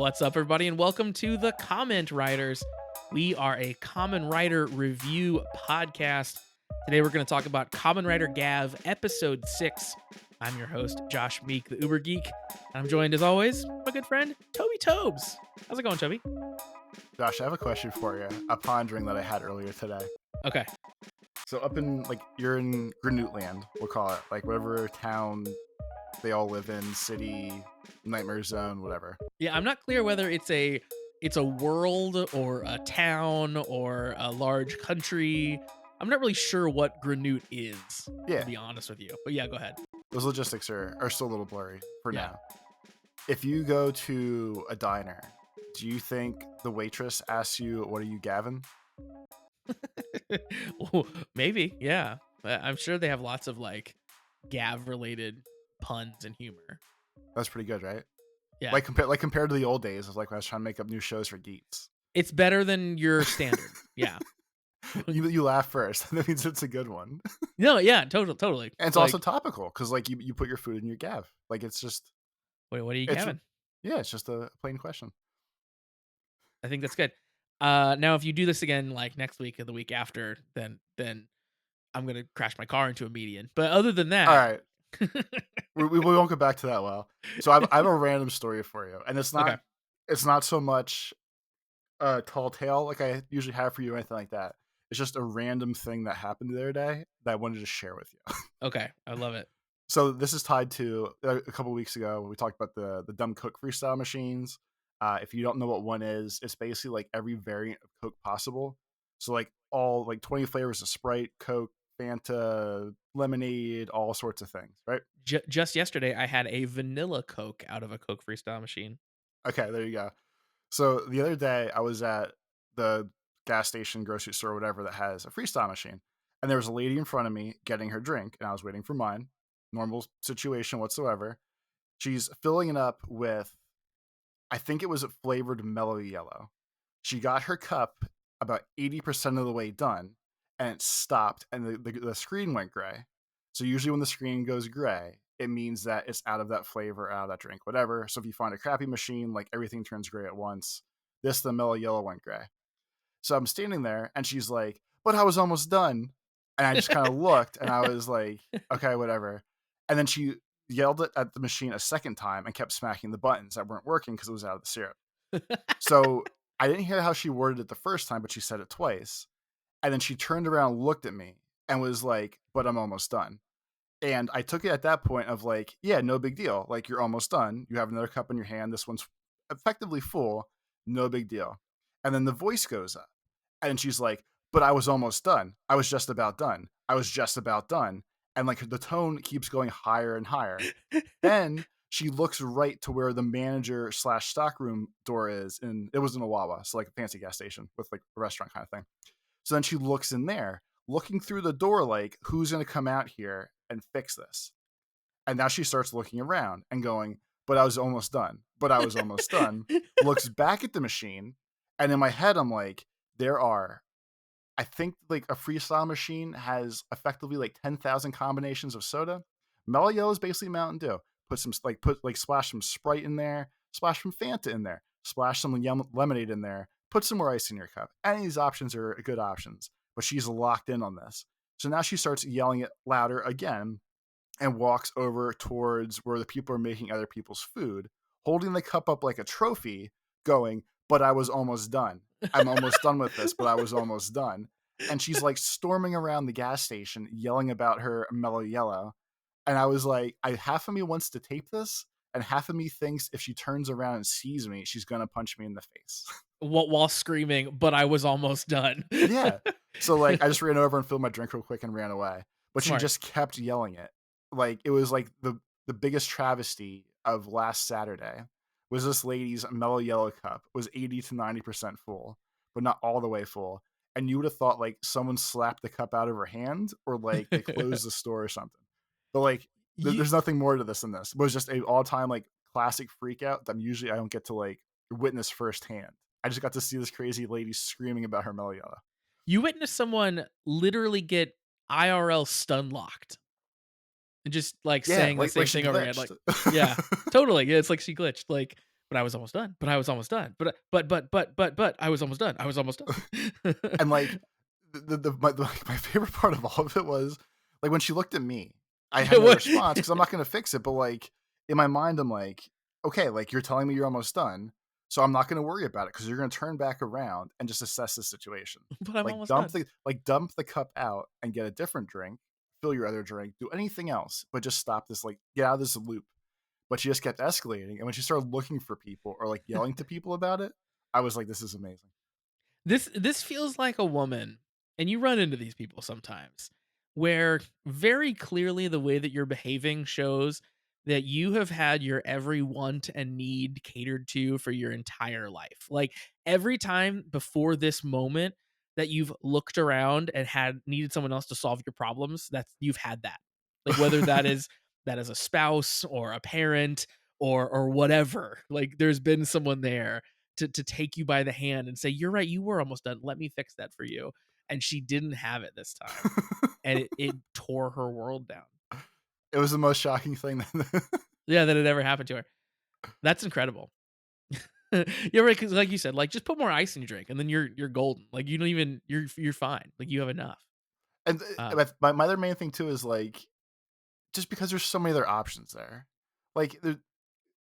What's up, everybody, and welcome to the Comment Writers. We are a Kamen Rider review podcast. Today, we're going to talk about Kamen Rider Gav Episode 6. I'm your host, Josh Meek, the Uber Geek. And I'm joined, as always, by my good friend, Toby Tobes. How's it going, Toby? Josh, I have a question for you. A pondering that I had earlier today. Okay. So up in, you're in Granute Land, we'll call it. Like, whatever town they all live in, city, nightmare zone, whatever. Yeah, I'm not clear whether it's a world or a town or a large country. I'm not really sure what Granute is, to be honest with you. But yeah, go ahead. Those logistics are still a little blurry for Yeah. now. If you go to a diner, do you think the waitress asks you, "What are you, Gavin?" Well, maybe, yeah. I'm sure they have lots of Gav related puns and humor. That's pretty good, right? Yeah. Compared to the old days of when I was trying to make up new shows for geeks. It's better than your standard. Yeah. You laugh first. That means it's a good one. No, yeah, totally. And it's also topical because you put your food in your Gav. It's just. Wait, what are you, Gavin? Yeah, it's just a plain question. I think that's good. Now if you do this again next week or the week after, then I'm gonna crash my car into a median. But other than that, all right, we won't go back to that. Well, so I have a random story for you, and it's not okay. It's not so much a tall tale like I usually have for you or anything like that. It's just a random thing that happened the other day that I wanted to share with you. Okay, I love it. So this is tied to a couple weeks ago when we talked about the dumb Coke freestyle machines. If you don't know what one is, it's basically every variant of Coke possible. So all 20 flavors of Sprite, Coke, Fanta, lemonade, all sorts of things, right? Just yesterday, I had a vanilla Coke out of a Coke freestyle machine. Okay, there you go. So the other day, I was at the gas station, grocery store, whatever that has a freestyle machine, and there was a lady in front of me getting her drink, and I was waiting for mine. Normal situation whatsoever. She's filling it up with, I think it was a flavored mellow yellow. She got her cup about 80% of the way done, and it stopped, and the screen went gray. So usually when the screen goes gray, it means that it's out of that flavor, out of that drink, whatever. So if you find a crappy machine, everything turns gray at once. The mellow yellow went gray. So I'm standing there, and she's like, "But I was almost done." And I just kind of looked, and I was like, "Okay, whatever." And then she yelled it at the machine a second time and kept smacking the buttons that weren't working because it was out of the syrup. So I didn't hear how she worded it the first time, but she said it twice. And then she turned around, looked at me, and was like, "But I'm almost done." And I took it at that point of yeah, no big deal. You're almost done. You have another cup in your hand. This one's effectively full. No big deal. And then the voice goes up, and she's like, "But I was almost done. I was just about done. I was just about done." And the tone keeps going higher and higher. Then she looks right to where the manager / stockroom door is, and it was in a Wawa, so a fancy gas station with a restaurant kind of thing. So then she looks in there, looking through the door who's going to come out here and fix this? And now she starts looking around and going, "But I was almost done. But I was almost done." Looks back at the machine, and in my head I'm like, there are, I think a freestyle machine has effectively 10,000 combinations of soda. Mellow Yellow is basically Mountain Dew. Put splash some Sprite in there, splash some Fanta in there, splash some lemonade in there, put some more ice in your cup. Any of these options are good options, but she's locked in on this. So now she starts yelling it louder again and walks over towards where the people are making other people's food, holding the cup up like a trophy, going, "But I was almost done. I'm almost done with this, but I was almost done." And she's storming around the gas station, yelling about her Mellow Yellow. And I was like, half of me wants to tape this, and half of me thinks if she turns around and sees me, she's going to punch me in the face. While screaming, "But I was almost done." Yeah. So I just ran over and filled my drink real quick and ran away. But Smart. She just kept yelling it. It was the biggest travesty of last Saturday was this lady's Mellow Yellow cup was 80 to 90% full, but not all the way full. And you would have thought someone slapped the cup out of her hand, or they closed the store or something. But there's nothing more to this than this. It was just a all-time classic freak out that usually I don't get to witness firsthand. I just got to see this crazy lady screaming about her Mellow Yellow. You witnessed someone literally get IRL stun locked. And just saying the same thing over again. Yeah, totally. Yeah, it's like she glitched. but I was almost done. But I was almost done. But I was almost done. I was almost done. And like my favorite part of all of it was like when she looked at me, I had Yeah, no what? response because I'm not gonna fix it. But like in my mind, I'm like, okay, like you're telling me you're almost done, so I'm not gonna worry about it because you're gonna turn back around and just assess the situation. But I'm Like almost done. dump the cup out and get a different drink, fill your other drink, do anything else, but just stop this. Like get out of this loop. But she just kept escalating, and when she started looking for people or like yelling to people about it, I was like, this is amazing. This feels like a woman, and you run into these people sometimes, where very clearly the way that you're behaving shows that you have had your every want and need catered to for your entire life. Like every time before this moment that you've looked around and had needed someone else to solve your problems, that's you've had that. Like whether that is a spouse or a parent or whatever. Like there's been someone there to take you by the hand and say, "You're right, you were almost done. Let me fix that for you." And she didn't have it this time, and it tore her world down. It was the most shocking thing. Yeah, that it ever happened to her. That's incredible. You're right, because like you said, like just put more ice in your drink, and then you're golden. Like you don't even you're fine. Like you have enough. And Uh, my other main thing too is like just because there's so many other options there. Like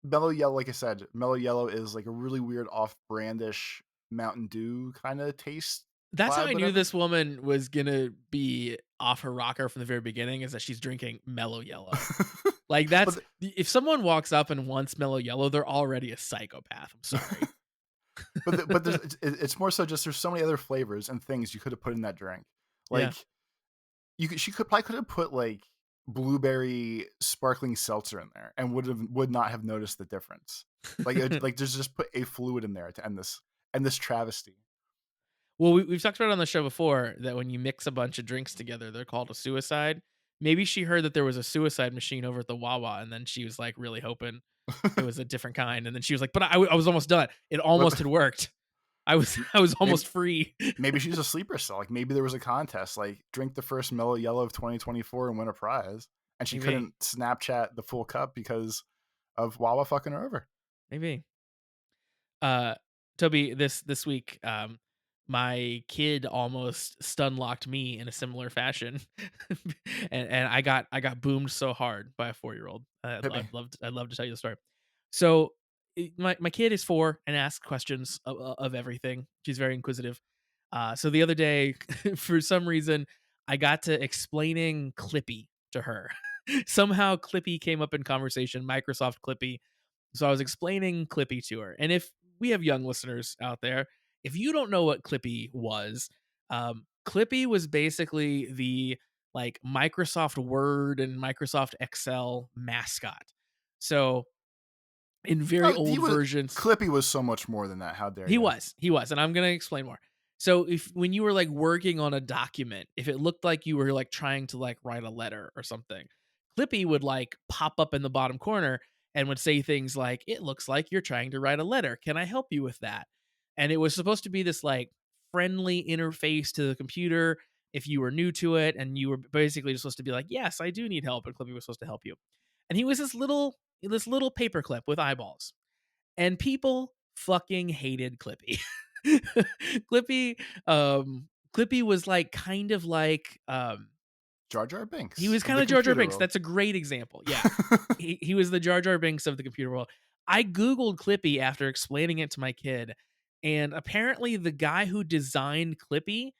mellow yellow, like I said, mellow yellow is like a really weird off-brandish Mountain Dew kind of taste that's how vibe, I knew whatever. this woman was gonna be off her rocker from the very beginning. Is that she's drinking Mellow Yellow. Like but that's if someone walks up and wants Mellow Yellow, they're already a psychopath. I'm sorry. but there's it's more so just there's so many other flavors and things you could have put in that drink. Yeah. Like she could have put like blueberry sparkling seltzer in there and would not have noticed the difference. Like like there's just put a fluid in there to end this travesty. Well, we've talked about it on the show before that when you mix a bunch of drinks together, they're called a suicide. Maybe she heard that there was a suicide machine over at the Wawa, and then she was like really hoping it was a different kind. And then she was like, "But I was almost done. It almost But had worked. I was I was maybe almost free." maybe she's a sleeper cell. Like maybe there was a contest, like drink the first mellow yellow of 2024 and win a prize. And she Maybe, couldn't Snapchat the full cup because of Wawa fucking her over. maybe. Uh, Toby, this week, my kid almost stun locked me in a similar fashion, and I got boomed so hard by a 4-year-old. Hit me. I'd love to tell you the story. So my kid is 4 and asks questions of everything. She's very inquisitive. So the other day, for some reason, I got to explaining Clippy to her. Somehow Clippy came up in conversation, Microsoft Clippy. So I was explaining Clippy to her. And if we have young listeners out there, if you don't know what Clippy was, Clippy was basically the like Microsoft Word and Microsoft Excel mascot. So in very Oh, he old was versions, Clippy was so much more than that. How dare you? he was, and I'm gonna explain more. So if when you were like working on a document, if it looked like you were like trying to like write a letter or something, Clippy would like pop up in the bottom corner and would say things like, "It looks like you're trying to write a letter. Can I help you with that?" And it was supposed to be this like friendly interface to the computer if you were new to it, and you were basically just supposed to be like, "Yes, I do need help," and Clippy was supposed to help you. And he was this little paperclip with eyeballs, and people fucking hated Clippy. Clippy, Clippy was like kind of like Jar Jar he Binks was of kind the of Jar Jar computer Binks. world. That's a great example. Yeah. He was the Jar Jar Binks of the computer world. I Googled Clippy after explaining it to my kid, and apparently the guy who designed Clippy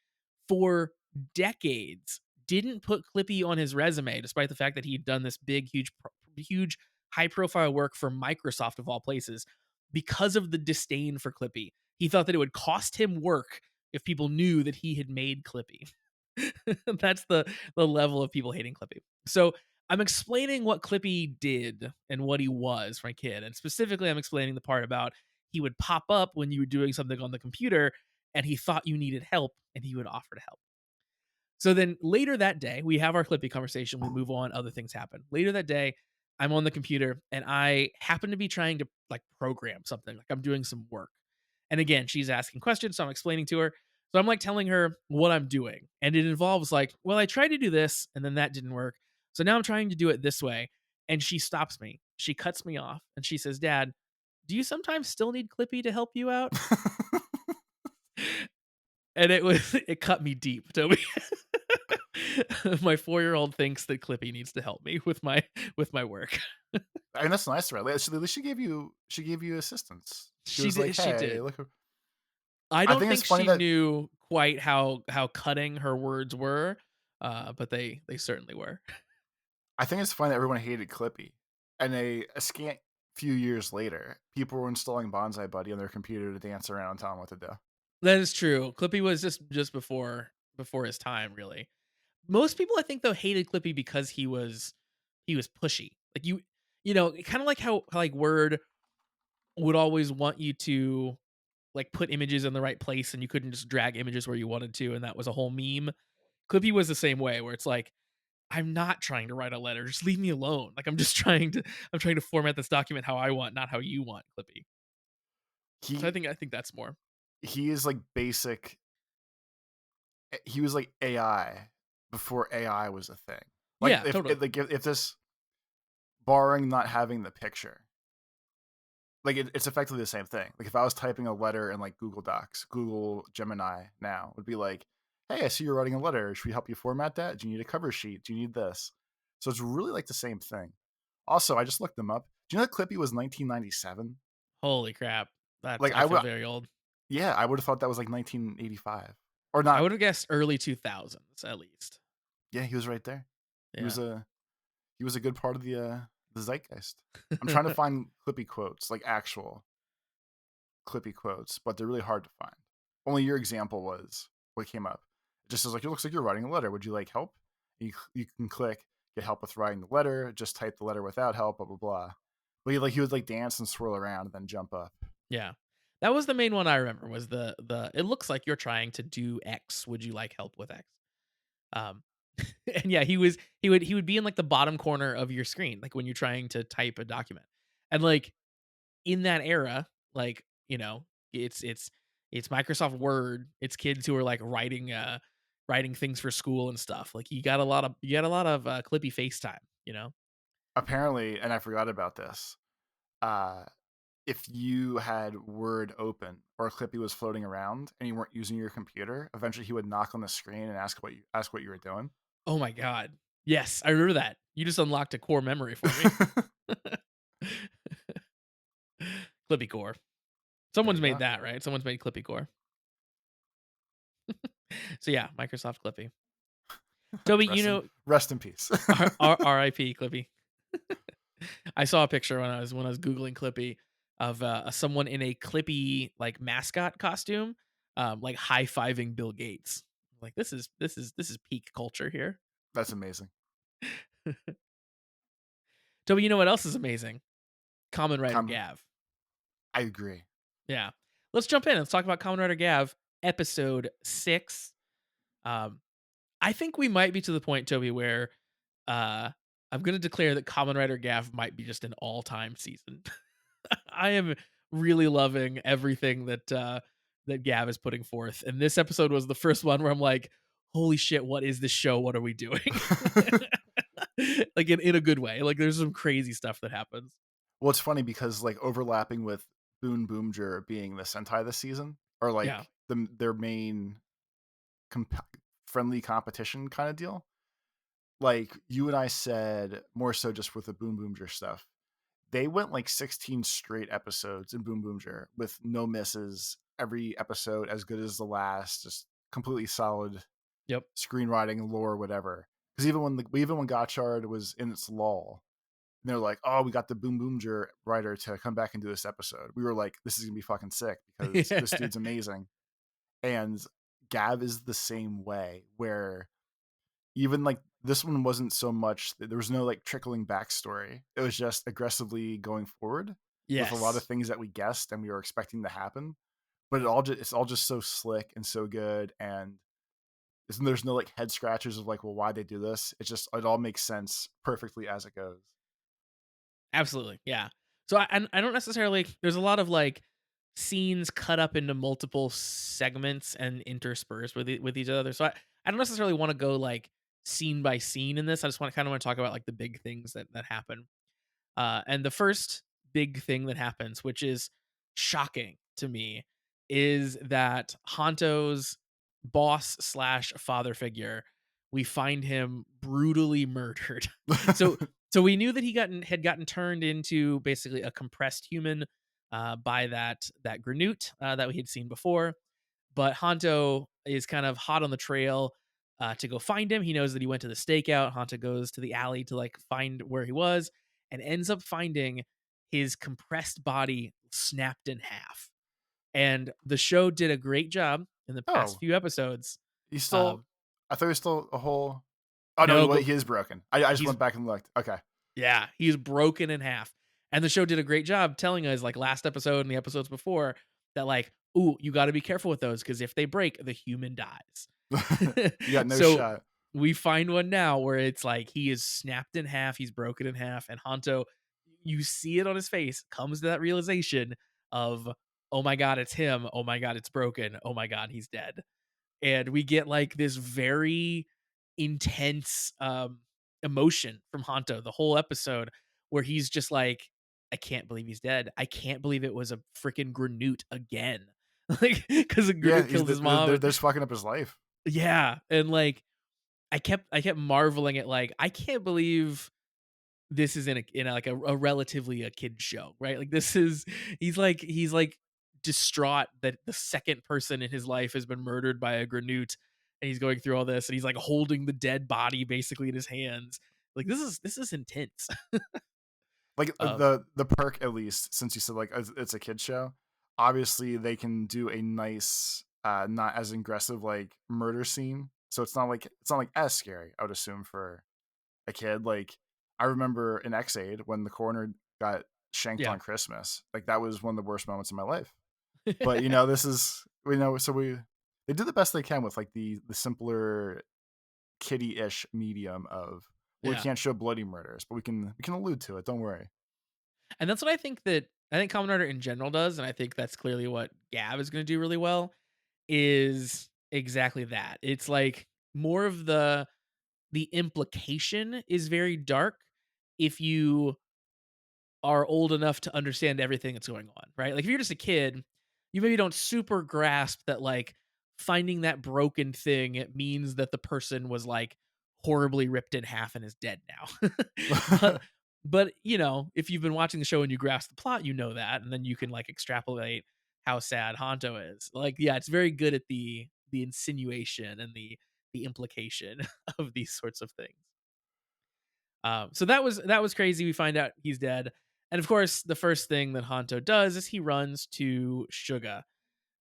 for decades didn't put Clippy on his resume, despite the fact that he'd done this big, huge, high profile work for Microsoft of all places, because of the disdain for Clippy. He thought that it would cost him work if people knew that he had made Clippy. That's the level of people hating Clippy. So I'm explaining what Clippy did and what he was for my kid. And specifically, I'm explaining the part about he would pop up when you were doing something on the computer and he thought you needed help and he would offer to help. So then later that day, we have our Clippy conversation. We move on. Other things happen. Later that day, I'm on the computer and I happen to be trying to like program something. Like I'm doing some work. And again, she's asking questions. So I'm explaining to her. So I'm like telling her what I'm doing. And it involves like, well, I tried to do this and then that didn't work. So now I'm trying to do it this way. And she stops me. She cuts me off and she says, "Dad, "Do you sometimes still need Clippy to help you out?" And it cut me deep, Toby. My 4-year-old thinks that Clippy needs to help me with my work. I mean, that's nice, right? At least she gave you assistance. She was like, She "Hey, did. look." I I don't think it's think funny she that knew quite how cutting her words were, but they certainly were. everyone hated Clippy, and a scant few years later, people were installing Bonsai Buddy on their computer to dance around and tell them what to do. That is true. Clippy was just before his time, really. Most people, I think, though, hated Clippy because he was pushy. Like kind of like how like Word would always want you to like put images in the right place, and you couldn't just drag images where you wanted to, and that was a whole meme. Clippy was the same way, where it's like, I'm not trying to write a letter. Just leave me alone. Like I'm trying to format this document how I want, not how you want, Clippy. So He I think that's more. he is like basic. He was like AI before AI was a thing. Like Yeah, totally. if this, barring not having the picture, like it's effectively the same thing. Like if I was typing a letter in like Google Docs, Google Gemini now would be like, "Hey, I see you're writing a letter. Should we help you format that? Do you need a cover sheet? Do you need this?" So it's really like the same thing. Also, I just looked them up. Do you know that Clippy was 1997? Holy crap. Like I feel very old. yeah, I would have thought that was like 1985 or I not. would have guessed early 2000s at least. Yeah, he was right there. He Yeah. was a he was a good part of the zeitgeist. I'm trying to find Clippy quotes, like actual Clippy quotes, but they're really hard to find. Only your example was what came up. It just says like, "It looks like you're writing a letter. Would you like help?" You can click get help with writing the letter. Just type the letter without help. Blah blah blah. But he would like dance and swirl around and then jump up. Yeah. That was the main one I remember was the it looks like you're trying to do X. Would you like help with X? Um and yeah, he would be in like the bottom corner of your screen, like when you're trying to type a document. And like in that era, like, it's Microsoft Word, it's kids who are like writing things for school and stuff. Like you got a lot of Clippy FaceTime, you know? Apparently, and I forgot about this. Uh, if you had Word open or Clippy was floating around and you weren't using your computer, eventually he would knock on the screen and ask what you were doing. Oh my god. Yes, I remember that. You just unlocked a core memory for me. Clippy Core. There Someone's you made go. that, right? Someone's made Clippy Core. So yeah, Microsoft Clippy. Toby, Rest in peace. R.I.P. Clippy. I saw a picture when I was googling Clippy of someone in a Clippy like mascot costume, like high fiving Bill Gates. Like this is peak culture here. That's amazing. Toby, you know what else is amazing? Common Writer Come, Gav. I agree. Yeah, let's jump in. Let's talk about Common Writer Gav, episode 6. Um, I think we might be to the point, Toby, where uh, I'm going to declare that Common Writer Gav might be just an all time season. I am really loving everything that Gav is putting forth, and this episode was the first one where I'm like, "Holy shit, what is this show? What are we doing?" Like in a good way. Like there's some crazy stuff that happens. Well, it's funny because like overlapping with Boon Boomjer being the Sentai this season, or Yeah. like their main comp- friendly competition kind of deal. Like you and I said, more so just with the Boom Boomjer stuff. They went like 16 straight episodes in Boom Boomjer with no misses. Every episode as good as the last, just completely solid Yep. screenwriting, lore, whatever. Because even when Gotchard was in its lull, and they're like, "Oh, we got the Boom Boomjer writer to come back and do this episode." We were like, "This is gonna be fucking sick because this dude's amazing." And Gav is the same way, where even like this one wasn't so much. There was no like trickling backstory. It was just aggressively going forward with a lot of Yes. things that we guessed and we were expecting to happen. But it's all just so slick and so good, and there's no like head scratchers of like, well, why they do this. It's just it all makes sense perfectly as it goes. Absolutely. Yeah. So I don't necessarily there's a lot of like scenes cut up into multiple segments and interspersed with each other. So I don't necessarily want to go like scene by scene in this. I just want to kind of want to talk about like the big things that happen. And the first big thing that happens, which is shocking to me, is that Hanto's boss slash father figure, we find him brutally murdered. so so we knew that had gotten turned into basically a compressed human by that Granute that we had seen before. But Hanto is kind of hot on the trail to go find him. He knows that he went to the stakeout. Hanto goes to the alley to like find where he was and ends up finding his compressed body snapped in half. And the show did a great job in the past Oh, few episodes. he's still. Um, I thought he was still a whole. Oh no, no, but he is broken. I just he's went back and looked. Okay. yeah, he's broken in half. And the show did a great job telling us, like last episode and the episodes before, that like, ooh, you got to be careful with those because if they break, the human dies. You got no So shot. we find one now where it's like he is snapped in half, he's broken in half, and Hanto, you see it on his face, comes to that realization of, oh my god, it's him. Oh my god, it's broken. Oh my god, he's dead. And we get like this very intense emotion from Hanto the whole episode where he's just like, I can't believe he's dead. I can't believe it was a freaking Granute again. Like, because a Yeah, Granute killed his mom. they're just fucking up his life. Yeah. And like I kept marveling at like, I can't believe this is like a relatively a kid show, right? Like this is he's like distraught that the second person in his life has been murdered by a Granute, and he's going through all this, and he's like holding the dead body basically in his hands. Like this is intense. Like um, the perk, at least since you said like it's a kid show, obviously they can do a nice not as aggressive like murder scene, so it's not like as scary, I would assume, for a kid. Like I remember in X-Aid when the coroner got shanked yeah. on Christmas, like that was one of the worst moments in my life. But this is, so they do the best they can with like the simpler kiddie-ish medium of, well, we Yeah. can't show bloody murders, but we can allude to it, don't worry. And that's what I think Kamen Rider in general does, and I think that's clearly what Gav is going to do really well. Is exactly that. It's like more of the implication is very dark if you are old enough to understand everything that's going on, right? Like if you're just a kid, you maybe don't super grasp that like finding that broken thing it means that the person was like horribly ripped in half and is dead now. but but if you've been watching the show and you grasp the plot, you know that, and then you can like extrapolate how sad Hanto is. Like yeah, it's very good at the insinuation and the implication of these sorts of things. So that was crazy. We find out he's dead, and of course, the first thing that Hanto does is he runs to Suga,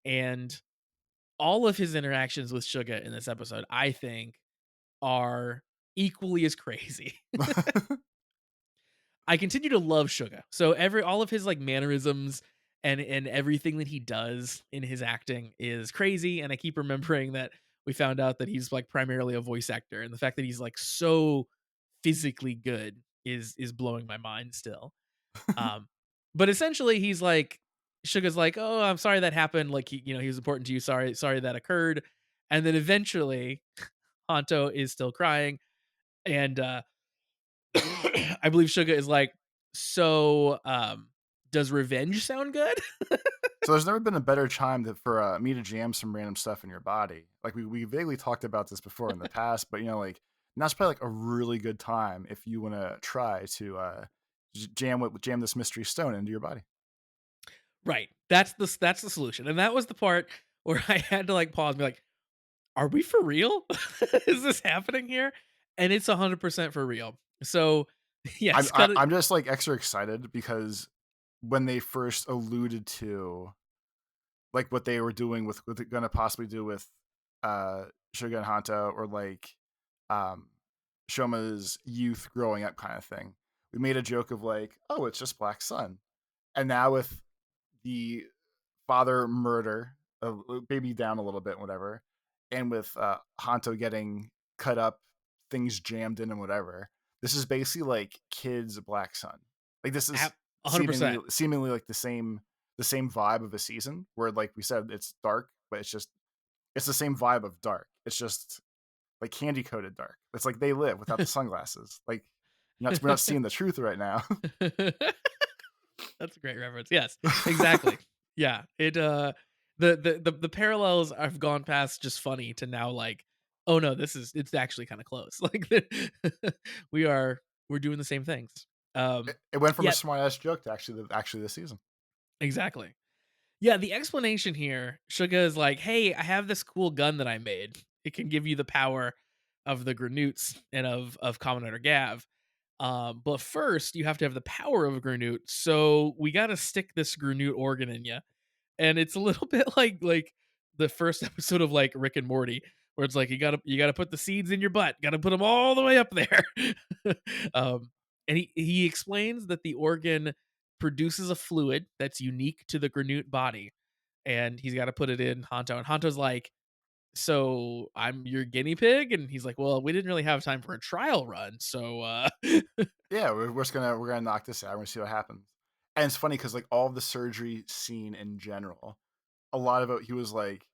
and all of his interactions with Suga in this episode, I think, are equally as crazy. I continue to love Suga. So all of his like mannerisms and everything that he does in his acting is crazy. And I keep remembering that we found out that he's like primarily a voice actor, and the fact that he's like so physically good is blowing my mind still. Um, but essentially, he's like, Suga's like, "Oh, I'm sorry that happened. Like, he was important to you. Sorry that occurred." And then eventually, Hanto is still crying, and I believe Suga is like, "So, does revenge sound good?" So there's never been a better time for me to jam some random stuff in your body. Like we vaguely talked about this before in the past, but like now's probably like a really good time if you want to try to jam this mystery stone into your body. Right. That's the solution, and that was the part where I had to like pause and be like, "Are we for real? Is this happening here?" And it's 100% for real. So, I'm yes, I, cut it. I'm just like extra excited because when they first alluded to like what they were doing with what they're gonna possibly do with Suga and Hanto, or like um Shoma's youth growing up kind of thing. We made a joke of like, oh, it's just Black Sun. And now with the father murder of baby down a little bit, whatever, and with Hanto getting cut up, things jammed in and whatever, this is basically like kids Black Sun. Like this is 100%. seemingly like the same vibe of a season where, like we said, it's dark, but it's the same vibe of dark. It's just like candy coated dark. It's like they live without the sunglasses. Like we're not seeing the truth right now. That's a great reference. Yes, exactly. Yeah, the parallels have gone past just funny to now like, oh no, it's actually kind of close. Like we are we're doing the same things. It went from a Yeah, smart ass joke to actually this season. exactly. Yeah, the explanation here, Suga is like, "Hey, I have this cool gun that I made. It can give you the power of the Granoots and of Kamen Rider Gav. But first, you have to have the power of a Granoot. So we got to stick this Granoot organ in you." And it's a little bit like the first episode of like Rick and Morty, where it's like you gotta put the seeds in your butt, gotta put them all the way up there. um, and he explains that the organ produces a fluid that's unique to the Granute body, and he's got to put it in Hanto. And Hanto's like, "So I'm your guinea pig?" And he's like, "Well, we didn't really have time for a trial run, so Yeah, we're gonna knock this out. We're gonna see what happens. And it's funny because like all of the surgery scene in general, a lot of it he was like,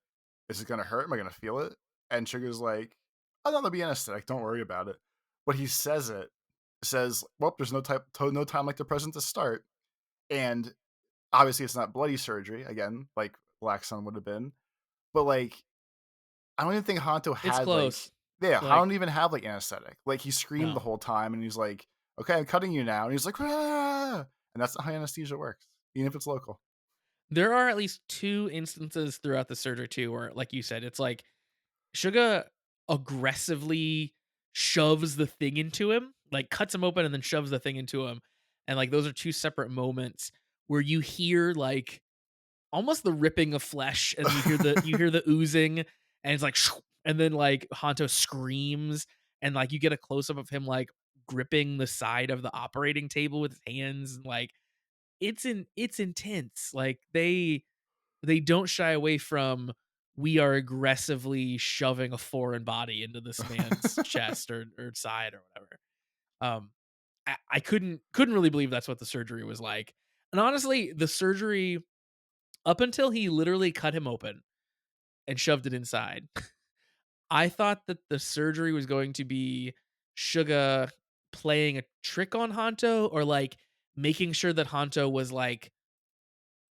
"Is it gonna hurt? Am I gonna feel it?" And Sugar's like, "Oh no, there'll be anesthetic. Don't worry about it." But he says, "Well, there's no time like the present to start." And obviously, it's not bloody surgery again, like Black Sun would have been. But like, I don't even think Hanto it's had like, close." yeah, I Like, don't even have like anesthetic. Like he screamed the no. whole time, and he's like, "Okay, I'm cutting you now," and he's like, "Ah!" And that's not how anesthesia works, even if it's local. There are at least 2 instances throughout the surgery too where, like you said, it's like Suga aggressively shoves the thing into him, like cuts him open and then shoves the thing into him. And like those are 2 separate moments where you hear like almost the ripping of flesh and you hear the oozing and it's like "Shoo," and then like Hanto screams and like you get a close up of him like gripping the side of the operating table with his hands and like it's intense. Like they don't shy away from we are aggressively shoving a foreign body into this man's chest or side or whatever. Um, I couldn't really believe that's what the surgery was like. And honestly, the surgery up until he literally cut him open and shoved it inside, I thought that the surgery was going to be Suga playing a trick on Hanto or like making sure that Hanto was like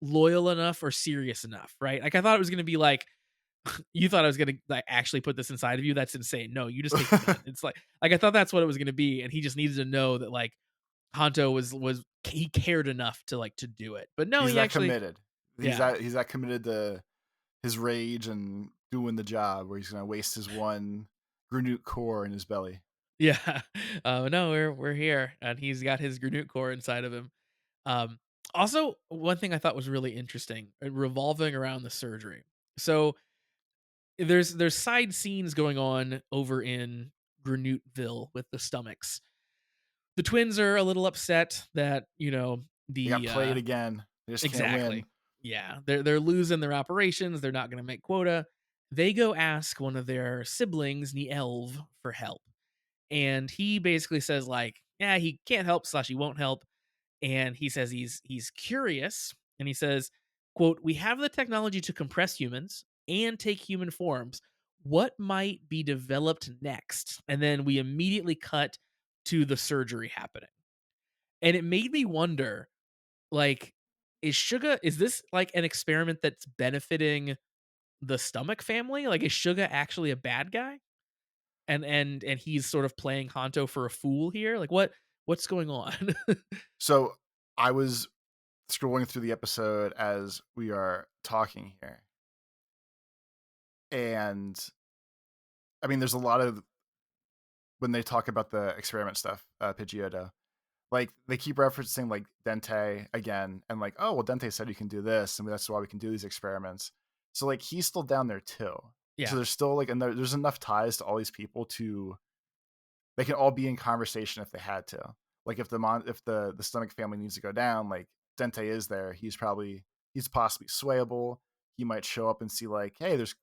loyal enough or serious enough, right? Like I thought it was going to be like you thought I was gonna like actually put this inside of you. That's insane. No, you just take the gun. It's like I thought that's what it was gonna be, and he just needed to know that like Hanto was he cared enough to like to do it. But no, He's he that actually committed. yeah. He's that committed to his rage and doing the job, where he's gonna waste his one Granute core in his belly. Yeah. No, we're here, and he's got his Granute core inside of him. Um, Also, one thing I thought was really interesting, revolving around the surgery. So there's side scenes going on over in Granuteville with the stomachs. The twins are a little upset that, They got the played again. They just can't win. exactly. Yeah, they're losing their operations, they're not gonna make quota. They go ask one of their siblings, the elf, for help. And he basically says, like, yeah, he can't help slash he won't help. And he says he's curious, and he says, quote, "We have the technology to compress humans and take human forms. What might be developed next?" And then we immediately cut to the surgery happening. And it made me wonder, like, is this like an experiment that's benefiting the stomach family? Like, is Suga actually a bad guy? And he's sort of playing Hanto for a fool here? Like what's going on? So I was scrolling through the episode as we are talking here, and I mean, there's a lot of when they talk about the experiment stuff, Pidgeotto, like they keep referencing like Dente again, and like, oh well, Dente said you can do this, and that's why we can do these experiments. So like he's still down there too. So Yeah. there's still like, and there's enough ties to all these people to they can all be in conversation if they had to. Like if the stomach family needs to go down, like Dente is there. He's possibly swayable. He might show up and see like, hey, there's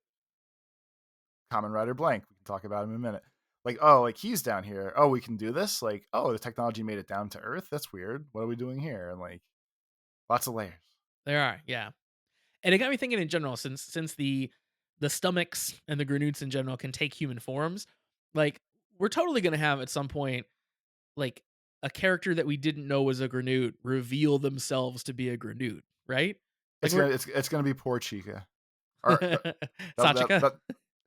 Common Rider Blank. We can talk about him in a minute. Like, oh, like he's down here. Oh, we can do this. Like, oh, the technology made it down to Earth. That's weird. What are we doing here? And like, lots of layers. There are, yeah. And it got me thinking in general, since the stomachs and the Granoots in general can take human forms, like we're totally gonna have at some point like a character that we didn't know was a Granute reveal themselves to be a Granute, right? Like we're It's gonna be poor Chica. Or Sachika that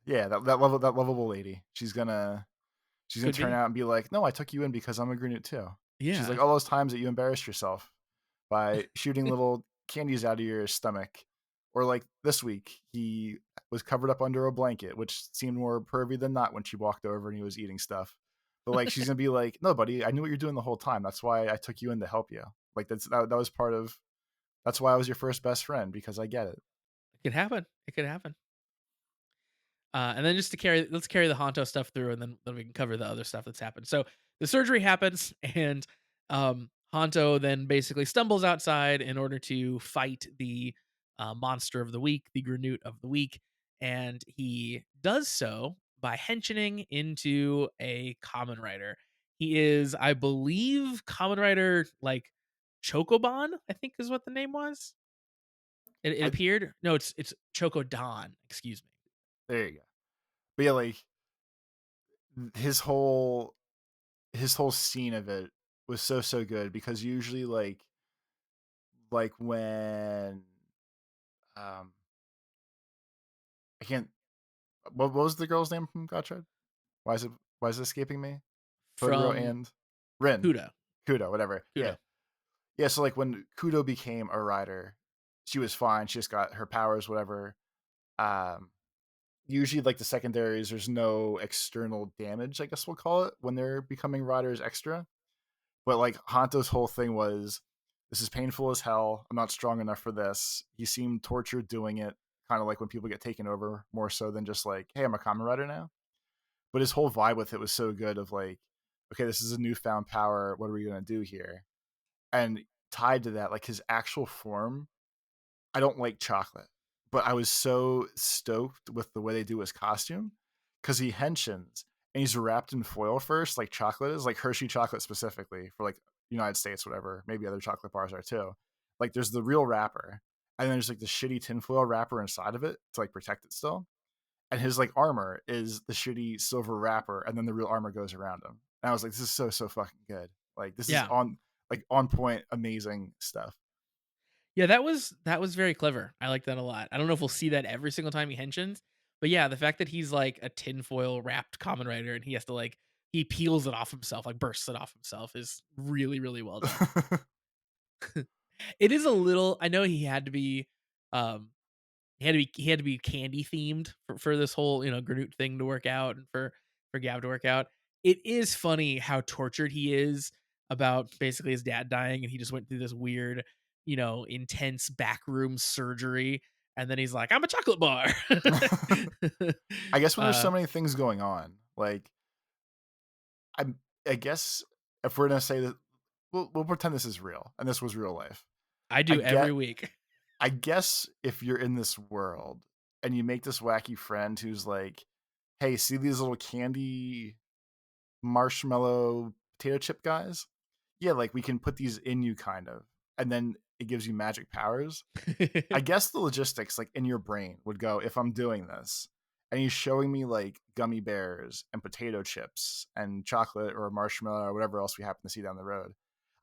yeah, that lovable lady. She's gonna could turn be. out and be like, "No, I took you in because I'm a Granite too." She's like, Yeah. "All those times that you embarrassed yourself by shooting little candies out of your stomach." Or like this week, he was covered up under a blanket, which seemed more pervy than not when she walked over and he was eating stuff. But like she's gonna be like, "No, buddy, I knew what you're doing the whole time. That's why I took you in to help you. Like that was part of that's why I was your first best friend because I get it." It could happen. It could happen. And then just to carry, let's carry the Honto stuff through, and then we can cover the other stuff that's happened. So the surgery happens, and Honto then basically stumbles outside in order to fight the monster of the week, the Granute of the week, and he does so by henching into a common rider. He is, I believe, common rider like Chocoban, I think is what the name was. It I appeared. No, it's Chocodon. Excuse me. There you go. But yeah, like his whole his whole scene of it was so good because usually when um I can't what was the girl's name from Gotcha? Why is it escaping me? Totoro From and Rin. Kuda. Kudo, whatever. Yeah. Kudo. Yeah, so like when Kudo became a rider, she was fine. She just got her powers, whatever. Um Usually like the secondaries, there's no external damage, I guess we'll call it, when they're becoming riders extra. But like Hanto's whole thing was, this is painful as hell. I'm not strong enough for this. He seemed tortured doing it, kind of like when people get taken over, more so than just like, hey, I'm a common rider now. But his whole vibe with it was so good of like, okay, this is a newfound power. What are we gonna do here? And tied to that, like his actual form, I don't like chocolate, but I was so stoked with the way they do his costume because he henshins and he's wrapped in foil first, like chocolate is, like Hershey chocolate specifically for like United States, whatever. Maybe other chocolate bars are too. Like there's the real wrapper, and then there's like the shitty tinfoil wrapper inside of it to like protect it still. And his like armor is the shitty silver wrapper, and then the real armor goes around him. And I was like, this is so fucking good. Like this is Yeah. on point, amazing stuff. Yeah, that was very clever. I like that a lot. I don't know if we'll see that every single time he henshins, but yeah, the fact that he's like a tinfoil wrapped common rider and he has to like he peels it off himself, like bursts it off himself is really, really well done. It is a little I know um he had to be candy themed for this whole, Granute thing to work out and for Gav to work out. It is funny how tortured he is about basically his dad dying and he just went through this weird, intense backroom surgery and then he's like, "I'm a chocolate bar." I guess when there's uh so many things going on, like I I guess if we're gonna say that, we'll pretend this is real and this was real life. I I do every get week. I guess if you're in this world and you make this wacky friend who's like, "Hey, see these little candy marshmallow potato chip guys? Yeah, like we can put these in you kind of, and then it gives you magic powers." I guess the logistics, like in your brain, would go, if I'm doing this and he's showing me like gummy bears and potato chips and chocolate or marshmallow or whatever else we happen to see down the road.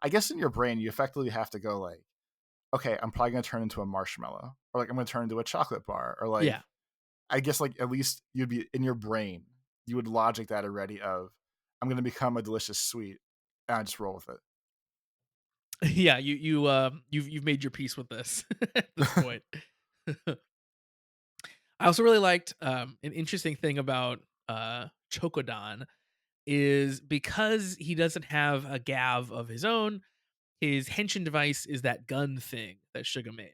I guess in your brain, you effectively have to go like, okay, I'm probably gonna turn into a marshmallow, or like I'm gonna turn into a chocolate bar, or like Yeah. I guess like at least you'd be in your brain, you would logic that already of I'm gonna become a delicious sweet, and I just roll with Yeah, you've made your peace with this at this it. point. I also really liked an interesting thing about Chokodon is because he doesn't have a Gav of his own, his henshin device is that gun thing that Suga made.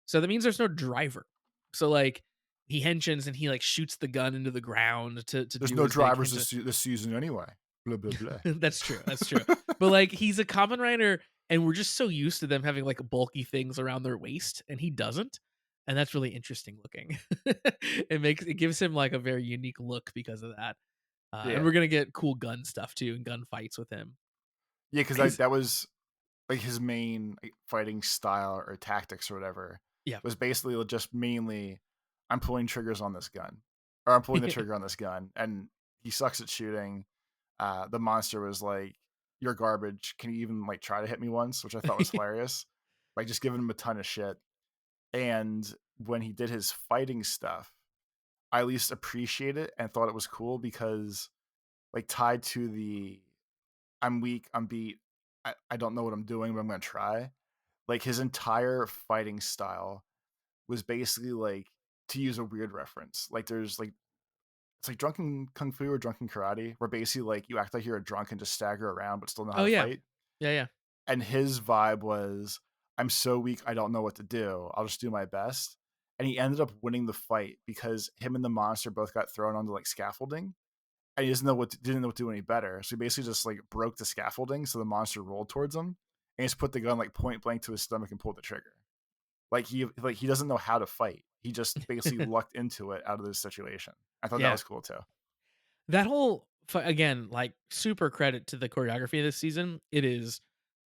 So that means there's no driver. So like he henshins and he like shoots the gun into the ground to There's do no his big drivers henshin. this season anyway. Blah blah blah. That's true. That's true. But like he's a common rider and we're just so used to them having like bulky things around their waist and he doesn't. And that's really interesting looking. It gives him like a very unique look because of that. And Yeah, we're gonna get cool gun stuff too and gun fights with him. yeah, because His that was like his main like, fighting style or tactics or whatever yeah. was basically just mainly I'm pulling triggers on this gun, or I'm pulling the trigger on this gun, and he sucks at shooting. The monster was like, you're garbage. Can you even like try to hit me once?" Which I thought was hilarious. Like just giving him a ton of shit. And when he did his fighting stuff, I at least appreciate it and thought it was cool because like tied to the I'm weak, I'm beat, I don't know what I'm doing, but I'm gonna try. Like his entire fighting style was basically like, to use a weird reference, like there's like it's like drunken kung fu or drunken karate, where basically like you act like you're a drunk and just stagger around but still know how Oh to yeah, fight. yeah, yeah, And his vibe was, I'm so weak, I don't know what to do. I'll just do my best. And he ended up winning the fight because him and the monster both got thrown onto like scaffolding, and he didn't know what to do any better. So he basically just like broke the scaffolding, so the monster rolled towards him, and he just put the gun like point blank to his stomach and pulled the trigger. Like he doesn't know how to fight. He just basically lucked into it out of this situation. I thought that yeah. was cool too. That whole again, like super credit to the choreography this season. It is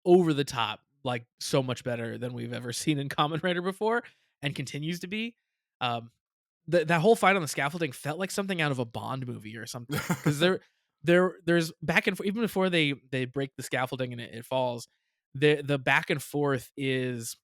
over the top, like so much better than we've ever seen in Kamen Rider before, and continues to be. Um, that whole fight on the scaffolding felt like something out of a Bond movie or something. Because there's back and forth even before they break the scaffolding and it falls. The back and forth is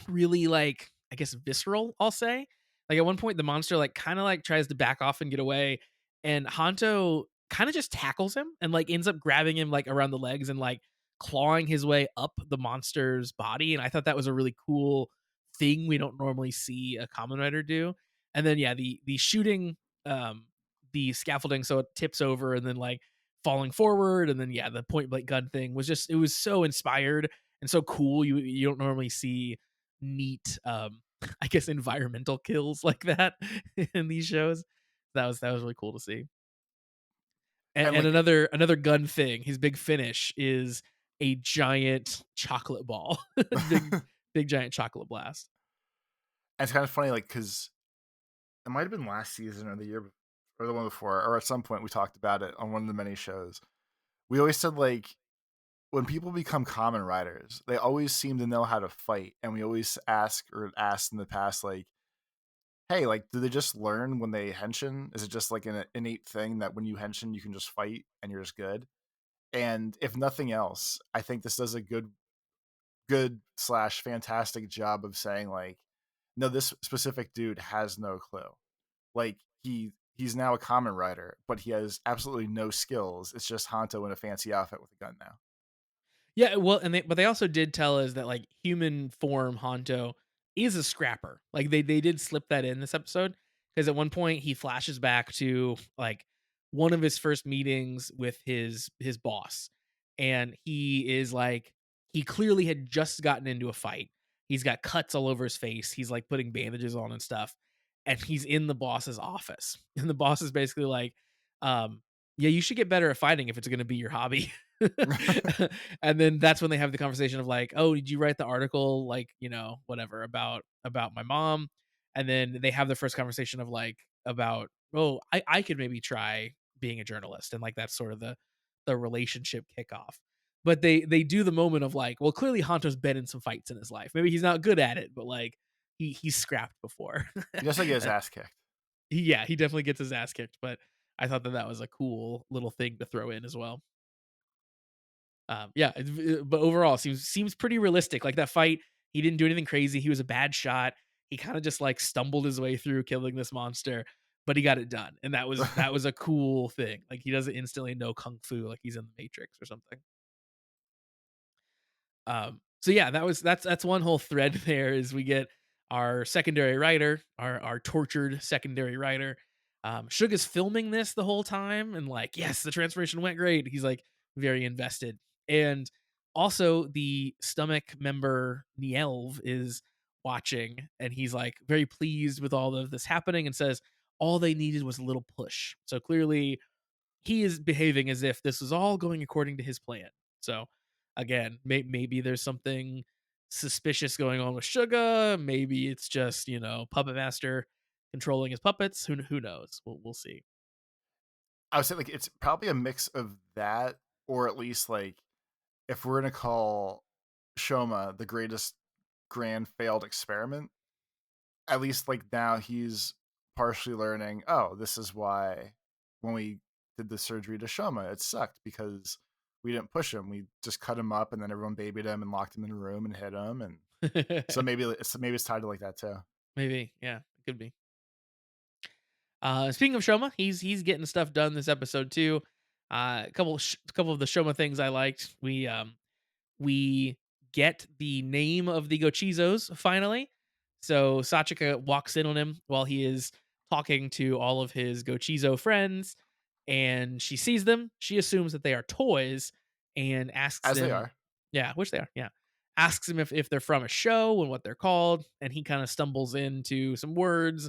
really like I guess visceral, I'll say. Like at one point the monster like kind of like tries to back off and get away, and Hanto kind of just tackles him and like ends up grabbing him like around the legs and like clawing his way up the monster's body. And I thought that was a really cool thing we don't normally see a Kamen Rider do. And then yeah, the shooting um the scaffolding so it tips over and then like falling forward, and then yeah, the point blank gun thing was just it was so inspired and so cool. You don't normally see neat I guess environmental kills like that in these shows. That was really cool to see. And And like, another gun thing, his big finish is a giant chocolate ball. big and big giant chocolate blast. it's kind of funny, like because it might have been last season or the year or the one before, or at some point we talked about it on one of the many shows. We always said like when people become common riders, they always seem to know how to fight, and we always asked in the past like, hey, like, do they just learn when they henshin? Is it just like an innate thing that when you henshin, you can just fight and you're just good? And if nothing else, I think this does a good slash fantastic job of saying like, no, this specific dude has no clue. Like he's now a common rider, but he has absolutely no skills. It's just Hanto in a fancy outfit with a gun now. Yeah, well, but they also did tell us that like human form Honto is a scrapper. Like they did slip that in this episode because at one point he flashes back to like one of his first meetings with his boss, and he is like he clearly had just gotten into a fight. He's got cuts all over his face. He's like putting bandages on and stuff, and he's in the boss's office, and the boss is basically like, "Yeah, you should get better at fighting if it's going to be your hobby." And then that's when they have the conversation of like, "Oh, did you write the article like, whatever about my mom?" And then they have the first conversation of like about, "Oh, I could maybe try being a journalist." And like that's sort of the relationship kickoff. But they do the moment of like, well, clearly Honto's been in some fights in his life. Maybe he's not good at it, but like he's scrapped before. He just like get his And ass kicked. yeah, he definitely gets his ass kicked, but I thought that was a cool little thing to throw in as well. Yeah, but overall seems pretty realistic. Like that fight, he didn't do anything crazy. He was a bad shot. He kind of just like stumbled his way through killing this monster, but he got it done, and that was a cool thing. Like he doesn't instantly know kung fu like he's in the Matrix or something. So yeah, that's one whole thread there is we get our secondary writer, our tortured secondary writer. Suga's filming this the whole time and like, yes, the transformation went great. He's like very invested. And also the stomach member Nielv is watching and he's like very pleased with all of this happening and says all they needed was a little push. So clearly he is behaving as if this is all going according to his plan. So again, maybe there's something suspicious going on with Suga. Maybe it's just Puppet Master controlling his puppets. Who knows? We'll see. I would say like it's probably a mix of that, or at least like if we're gonna call Shoma the greatest grand failed experiment, at least like now he's partially learning, oh, this is why when we did the surgery to Shoma, it sucked because we didn't push him. We just cut him up, and then everyone babied him and locked him in a room and hid him. And so maybe it's tied to like that too. Maybe, yeah, it could be. Speaking of Shoma, he's getting stuff done this episode too. A couple of the Shoma things I liked. We get the name of the Gochizos finally. So Sachika walks in on him while he is talking to all of his Gochizo friends, and she sees them. She assumes that they are toys and asks As they him, are. yeah, which they are, yeah. Asks him if they're from a show and what they're called, and he kind of stumbles into some words,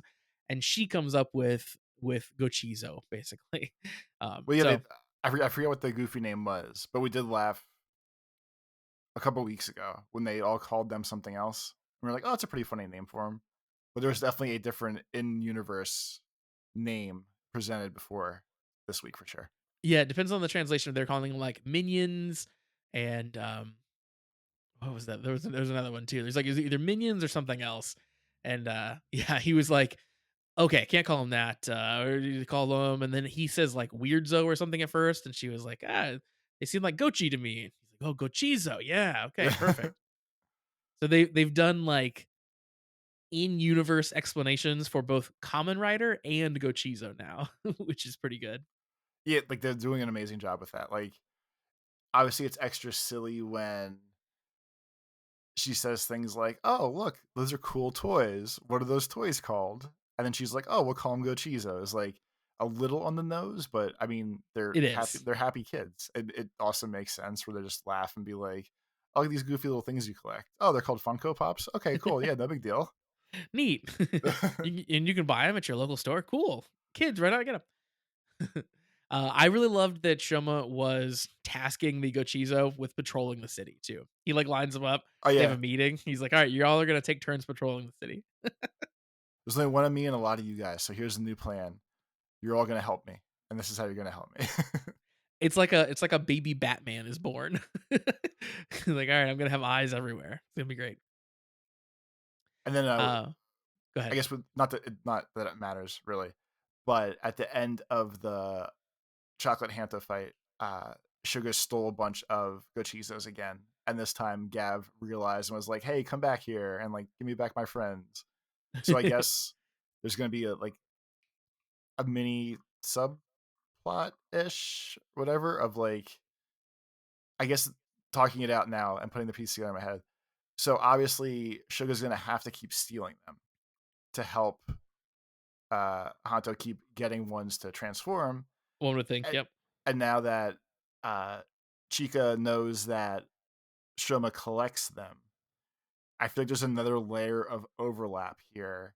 and she comes up with Gochizo basically. Well, yeah, So I forget what the goofy name was, but we did laugh a couple weeks ago when they all called them something else. And we are like, oh, it's a pretty funny name for them. But there's definitely a different in-universe name presented before this week for sure. yeah, it depends on the translation. They're calling them like minions and what was that? There was another one too. There's like it was either minions or something else. And yeah, he was like, okay, can't call him that. Or you call them, and then he says like weirdzo or something at first, and she was like, they seem like Gochi to me. And he's like, oh, Gochizo, yeah, okay, perfect. So they've done like in universe explanations for both Common Rider and Gochizo now, which is pretty good. Yeah, like they're doing an amazing job with that. Like obviously it's extra silly when she says things like, "Oh, look, those are cool toys. What are those toys called?" And then she's like, "Oh, we'll call them Gochizos." Like a little on the nose, but I mean, they're It happy. is. They're happy kids. It also makes sense where they just laugh and be like, "Oh, look at these goofy little things you collect. Oh, they're called Funko Pops. Okay, cool. Yeah, no big deal." Neat. And you can buy them at your local store. Cool. Kids, right out, get them. I really loved that Shoma was tasking the Gochizo with patrolling the city too. He like lines them up. Oh They have a yeah, meeting. He's like, "All right, you all are gonna take turns patrolling the city." there's only one of me and a lot of you guys. So here's the new plan. You're all gonna help me, and this is how you're gonna help me. It's like a baby Batman is born. Like, all right, I'm gonna have eyes everywhere. It's gonna be great. And then Uh, Go I ahead. guess with not that it matters really, but at the end of the chocolate Hanta fight, Sugar stole a bunch of Gochizos again, and this time Gav realized and was like, "Hey, come back here and like give me back my friends." So I guess there's gonna be a mini subplot ish, whatever, of like I guess talking it out now and putting the piece together in my head. So obviously, Sugar's gonna have to keep stealing them to help Hanto keep getting ones to transform. One would think. And, Yep. and now that uh, Chica knows that Shoma collects them, I feel like there's another layer of overlap here.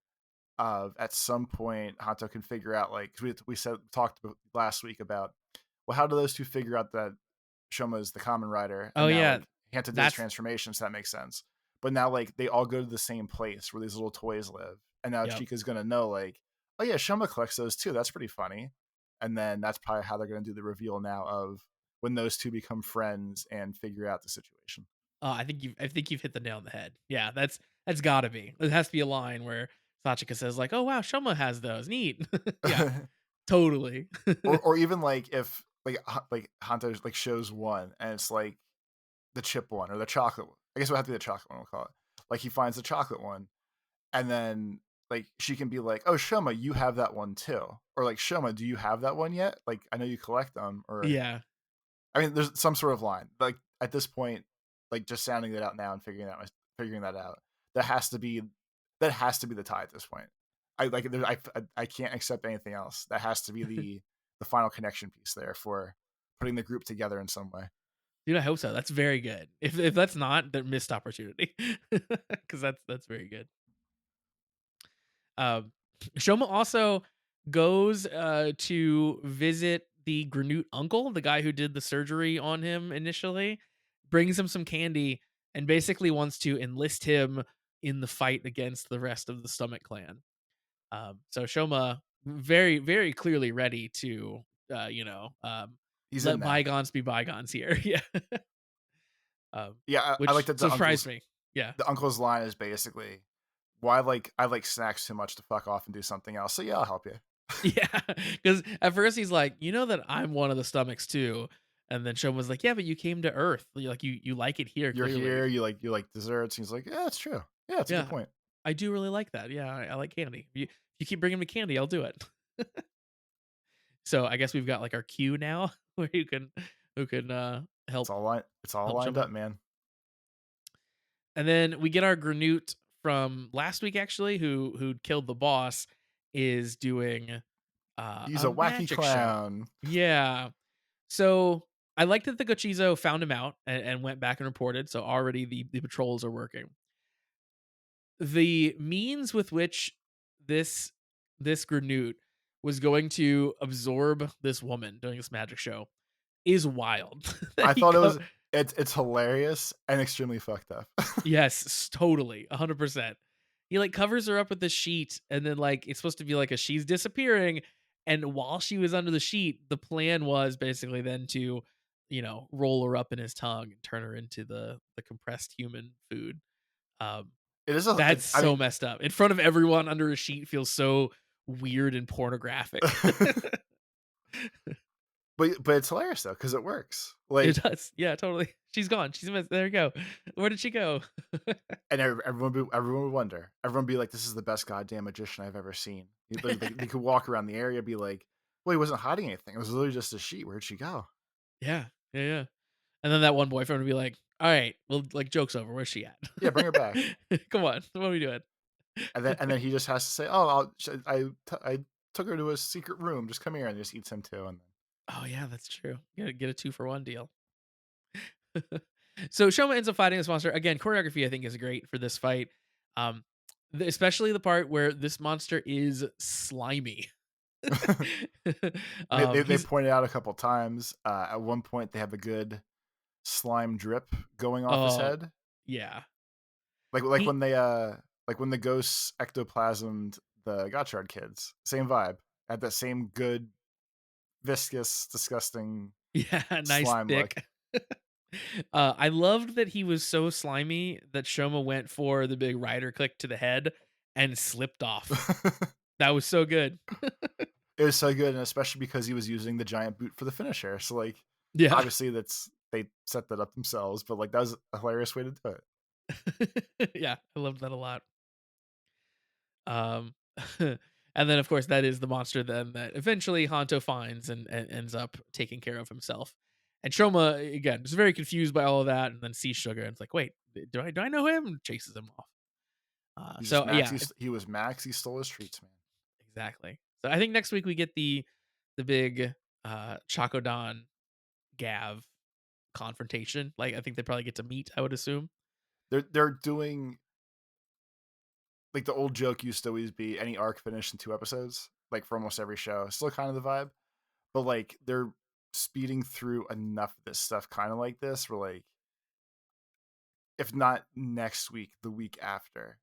Of at some point, Hanto can figure out like we talked last week about well, how do those two figure out that Shoma is the common rider, Oh and now yeah, like Hanta did his that's transformation, so that makes sense. But now like they all go to the same place where these little toys live, and now yep. Chica's gonna know like, oh yeah, Shoma collects those too. That's pretty funny. And then that's probably how they're gonna do the reveal now of when those two become friends and figure out the situation. I think you've hit the nail on the head. Yeah, that's gotta be. It has to be a line where Sachika says like, "Oh wow, Shoma has those. Neat." Yeah, totally. or even like if like Hunter like shows one and it's like the chip one or the chocolate one. I guess it would have to be the chocolate one, we'll call it. Like he finds the chocolate one and then like she can be like, "Oh, Shoma, you have that one too." Or like, "Shoma, do you have that one yet? Like I know you collect them." Or Yeah. I mean, there's some sort of line. Like at this point, like just sounding that out now and figuring that out. That has to be that has to be the tie at this point. I like I can't accept anything else. That has to be the final connection piece there for putting the group together in some way. Dude, I hope so. That's very good. If that's not, the missed opportunity. Because that's very good. Um, Shoma also goes to visit the Granute uncle, the guy who did the surgery on him initially, brings him some candy, and basically wants to enlist him in the fight against the rest of the Stomach Clan. So Shoma very, very clearly ready to, He's in let now. bygones be bygones here. Yeah. Yeah, I like Which that surprised me. Yeah. the uncle's line is basically, "Well, I like snacks too much to fuck off and do something else. So yeah, I'll help you." Yeah, because at first he's like, you know that I'm one of the stomachs too, And then Shoma was like, "Yeah, but you came to Earth. You like it here, You're clearly." here, you like desserts. He's like, yeah, it's true. Yeah, it's a good Yeah, point. I do really like that. Yeah, I like candy. You keep bringing me candy, I'll do it. So I guess we've got like our queue now where you can who can It's all help lined Shoma. up, man. And then we get our Granute from last week actually, who killed the boss, is doing He's a a wacky magic show. clown. Yeah. So I liked that the Gochizo found him out and went back and reported. So already the patrols are working. The means with which this this Granute was going to absorb this woman doing this magic show is wild. That I he thought it co- was it's hilarious and extremely fucked up. Yes, totally, 100%. He, like, covers her up with the sheet, and then, like, it's supposed to be like a she's disappearing, and while she was under the sheet, the plan was basically then to, roll her up in his tongue and turn her into the compressed human food. Um, It is a that's it, I so mean, messed up. In front of everyone under a sheet feels so weird and pornographic. but it's hilarious though because it works. It Like, does. Yeah, totally. She's gone. She's missed. There you go. Where did she go? and everyone would wonder. Everyone would be like, "This is the best goddamn magician I've ever seen." They could walk around the area, be like, "Well, he wasn't hiding anything. It was literally just a sheet. Where'd she go?" Yeah. Yeah, yeah. And then that one boyfriend would be like, "All right, well, like, joke's over. Where's she at? Yeah, bring her back. Come on, what are we doing?" And then he just has to say, "Oh, I took her to a secret room. Just come here," and just eats him too. And Oh yeah, that's true. Get a 2-for-1 deal. So Shoma ends up fighting this monster again. Choreography, I think, is great for this fight, um, especially the part where this monster is slimy. then they He's pointed out a couple times. At one point, they have a good slime drip going off his oh head, yeah, like he when they like when the ghosts ectoplasmed the Gotchard kids. Same vibe. Had that same good viscous, disgusting yeah, nice slime look. thick. I loved that he was so slimy that Shoma went for the big rider click to the head and slipped off. That was so good. It was so good, and especially because he was using the giant boot for the finisher. So like, Yeah. obviously they set that up themselves, but like that was a hilarious way to do it. Yeah, I loved that a lot. Um, and then of course that is the monster then that eventually Hanto finds and ends up taking care of himself. And Shoma again is very confused by all of that, and then sees Sugar and it's like, wait, do I know him? And chases him off. He's just So Max. yeah, He was Max. He stole his treats, man. exactly. So I think next week we get the big Chakodan Gav confrontation. Like I think they probably get to meet, I would assume. They're doing like the old joke used to always be any arc finished in 2 episodes, like for almost every show. Still kind of the vibe, but like they're speeding through enough of this stuff, kind of like this. Where like, if not next week, the week after,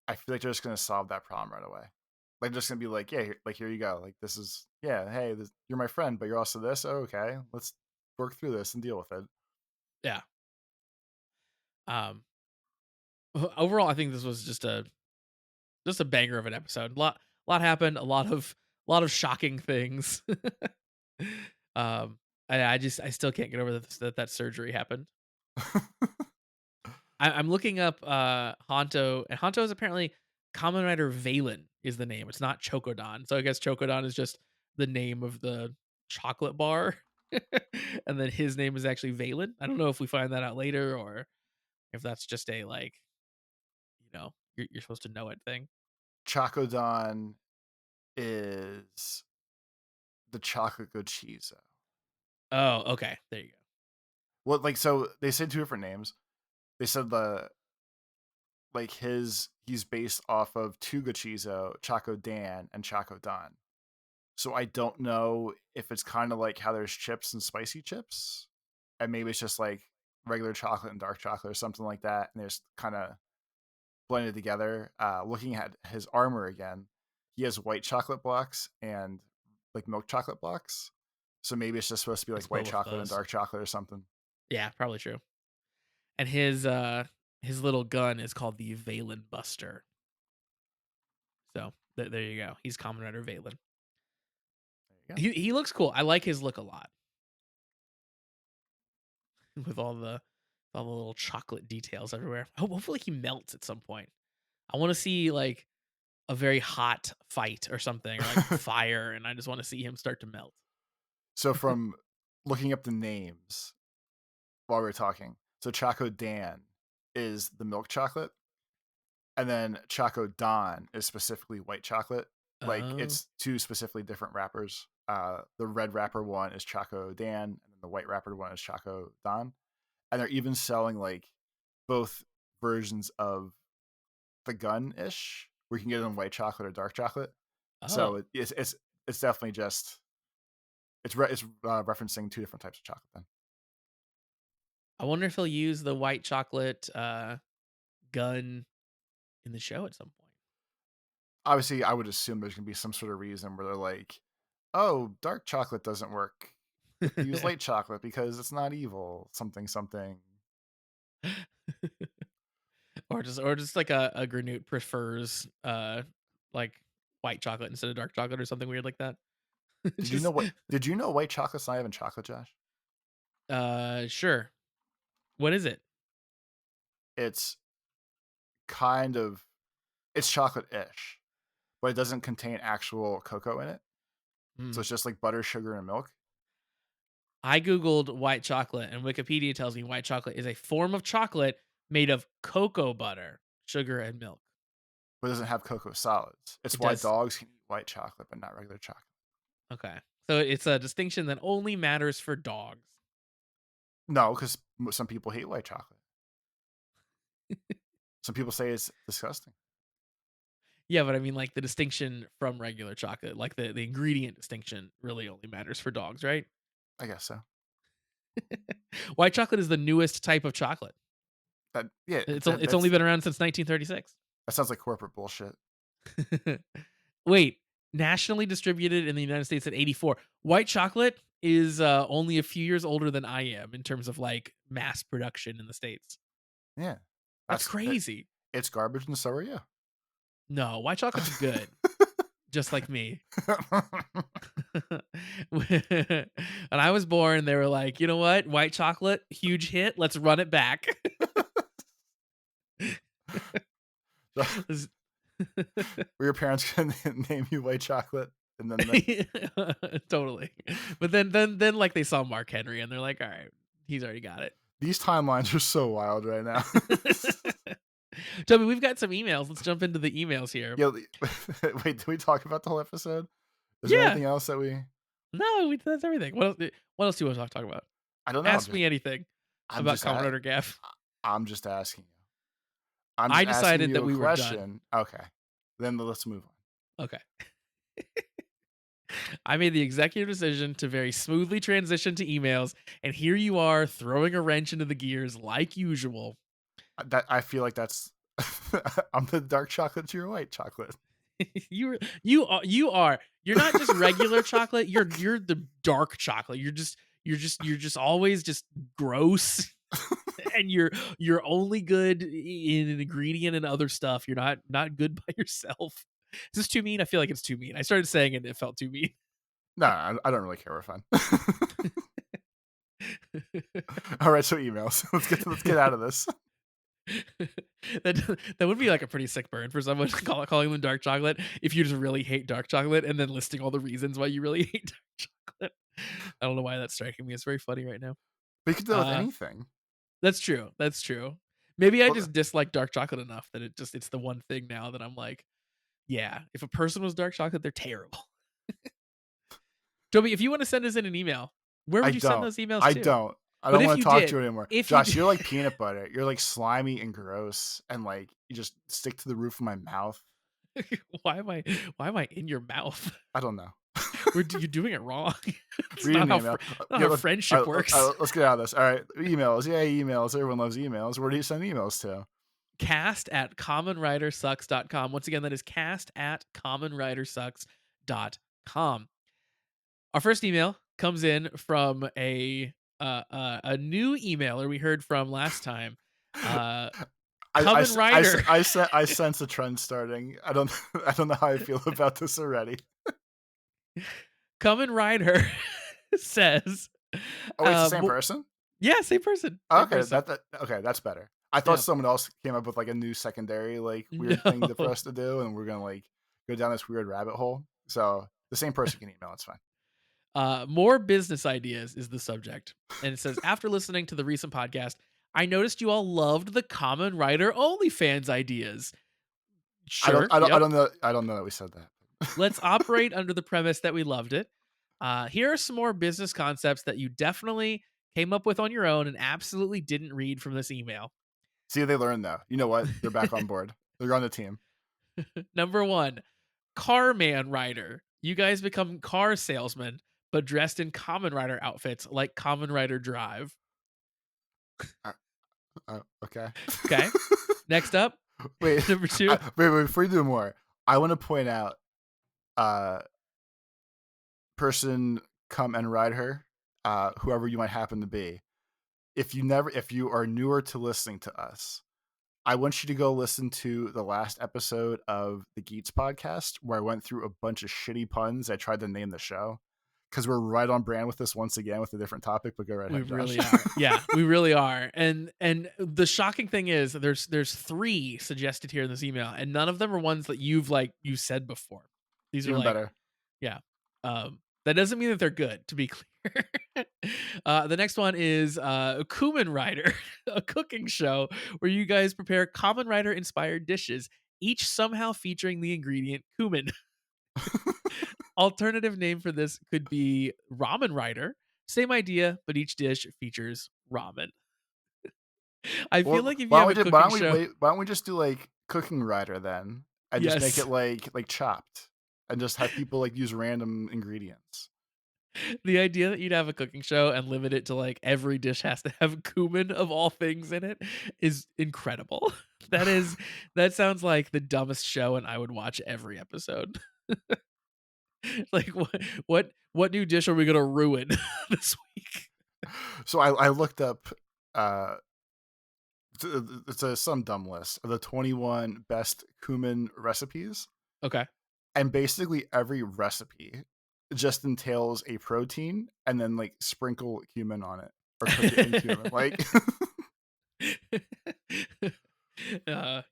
I feel like they're just gonna solve that problem right away. Like, they're just gonna be like, yeah, here you go. Like, this is, yeah, hey, you're my friend, but you're also this. Oh, okay, let's work through this and deal with it. Yeah. Um Overall I think this was just a banger of an episode. Lot happened, a lot of shocking things. um I still can't get over that surgery happened. I'm looking up Honto, and Honto is apparently Kamen Rider Valen is the name. It's not Chokodon. So I guess Chokodon is just the name of the chocolate bar. And then his name is actually Valen. I don't know if we find that out later or if that's just a like, you're supposed to know it thing. Chakodon is the chocolate Gochizo. Oh, okay. There you go. Well, like, so they said two different names. They said the like he's based off of two Gochizo, Chaco Dan and Chaco Don. So I don't know if it's kind of like how there's chips and spicy chips, and maybe it's just like regular chocolate and dark chocolate or something like that, and they're just kind of blended together. Looking at his armor again, he has white chocolate blocks and like milk chocolate blocks. So maybe it's just supposed to be It's like white both chocolate and those. dark chocolate or something. Yeah, probably true. And his little gun is called the Valen Buster. So there you go. He's Kamen Rider Valen. There you go. He looks cool. I like his look a lot. with all the little chocolate details everywhere. Hopefully he melts at some point. I want to see like a very hot fight or something, or like fire, and I just want to see him start to melt. So from looking up the names while we were talking, so Choco Dan is the milk chocolate, and then Choco Don is specifically white chocolate. Like Oh, it's two specifically different wrappers. The red wrapper one is Choco Dan, and then the white wrapper one is Choco Don. And they're even selling like both versions of the gun ish, where you can get it in white chocolate or dark chocolate. So oh, it's definitely just it's referencing two different types of chocolate. Then I wonder if he'll use the white chocolate gun in the show at some point. obviously, I would assume there's gonna be some sort of reason where they're like, "Oh, dark chocolate doesn't work. You have to use light chocolate because it's not evil." Something something. Or just like a Granute prefers like white chocolate instead of dark chocolate or something weird like that. Did you know Just what? Did you know white chocolate's not even chocolate, Josh? sure. What is it? It's kind of it's chocolate-ish, but it doesn't contain actual cocoa in it. So Hmm. it's just like butter, sugar, and milk. I googled white chocolate and Wikipedia tells me white chocolate is a form of chocolate made of cocoa butter, sugar and milk. But it doesn't have cocoa solids. It's It why does. dogs can eat white chocolate, but not regular chocolate. Okay. So it's a distinction that only matters for dogs. No, because some people hate white chocolate. Some people say it's disgusting. Yeah, but I mean like the distinction from regular chocolate, like the ingredient distinction really only matters for dogs, right? I guess so. White chocolate is the newest type of chocolate. That yeah, It's only been around since 1936. that sounds like corporate bullshit. Wait, nationally distributed in the United States at 84. White chocolate is only a few years older than I am in terms of like mass production in the states. Yeah, That's that's it. crazy. It's garbage, and so are you. No, white chocolate's good, just like me. When I was born, they were like, you know what? White chocolate, huge hit. Let's run it back. Were your parents gonna name you white chocolate? And then the, Totally. But then like they saw Mark Henry and they're like, all right, he's already got it. these timelines are so wild right now. Toby, we've got some emails. Let's jump into the emails here. Yeah, wait, did we talk about the whole episode? Is there Yeah. anything else that we? No, that's everything. What else do you want to talk about? I don't know. Ask me anything I'm about just, Kamen a- Rider Gaff. I'm just asking you. I'm I just asking decided you that a we were done. question. Okay, then let's move on. Okay. I made the executive decision to very smoothly transition to emails, and here you are throwing a wrench into the gears like usual. That I feel like that's I'm the dark chocolate to your white chocolate. You are you're not just regular chocolate, you're the dark chocolate. You're just always just gross and you're only good in an ingredient and other stuff. You're not good by yourself. Is this too mean? I feel like it's too mean. I started saying it and it felt too mean. No, I don't really care. We're fine. All right, so emails. Let's get out of this. That would be like a pretty sick burn for someone calling them dark chocolate if you just really hate dark chocolate and then listing all the reasons why you really hate dark chocolate. I don't know why that's striking me. It's very funny right now. But you can do that with Uh anything. that's true. That's true. Maybe I Well, just dislike dark chocolate enough that it's the one thing now that I'm like, yeah, if a person was dark chocolate, they're terrible. Toby, if you want to send us in an email, where I would you send don't. those emails I to? don't. I But don't if want to you talk to did, you anymore. if you Josh, did, you're like peanut butter. You're like slimy and gross, and like you just stick to the roof of my mouth. why am I in your mouth? I don't know. You're doing it wrong. It's Reading not the how email. not Yeah, how friendship works. let's get out of this. All right, emails. Yeah, emails. Everyone loves emails. Where do you send emails to? Cast at commonwritersucks.com. Once again, that is cast at commonwritersucks.com. Our first email comes in from a new emailer we heard from last time. Common Writer. I sense a trend starting. I don't I don't know how I feel about this already. Common Writer says, Oh wait, it's the same w- person. Yeah, same person. Same Okay, person. okay, that's better. I thought Yeah. someone else came up with like a new secondary like weird thing for No. us to do, and we're gonna like go down this weird rabbit hole. So the same person can email. It's fine. More business ideas is the subject. And it says, after listening to the recent podcast, I noticed you all loved the Common Writer OnlyFans ideas. Sure. I Yep. don't know. I don't know that we said that. Let's operate under the premise that we loved it. Here are some more business concepts that you definitely came up with on your own and absolutely didn't read from this email. See, they learned though. You know what? They're back on board. They're on the team. Number one, car man rider. You guys become car salesmen, but dressed in Common Rider outfits like Common Rider Drive. Uh, okay. Okay. Next up, Wait, number two. wait. Before you do more, I want to point out, uh, person come and ride her, whoever you might happen to be. If you are newer to listening to us, I want you to go listen to the last episode of the Geets podcast where I went through a bunch of shitty puns. I tried to name the show because we're right on brand with this once again with a different topic. But go right We ahead, really Josh. are. Yeah, we really are. And the shocking thing is there's three suggested here in this email, and none of them are ones that you said before. These are Even like, better. yeah. That doesn't mean that they're good, to be clear. The next one is Cumin Rider, a cooking show where you guys prepare Common Rider inspired dishes, each somehow featuring the ingredient cumin. Alternative name for this could be Ramen Rider. Same idea, but each dish features ramen. I feel Well, like if you have a why cooking don't we show, wait? Why don't we just do like Cooking Rider then, and just make it yes, like Chopped, and just have people like use random ingredients. the idea that you'd have a cooking show and limit it to like every dish has to have cumin of all things in it is incredible. That sounds like the dumbest show, and I would watch every episode. Like what new dish are we gonna ruin this week? So I looked up. Uh, it's some dumb list of the 21 best cumin recipes, Okay. and basically every recipe just entails a protein and then like sprinkle cumin on it or cook it in cumin. Like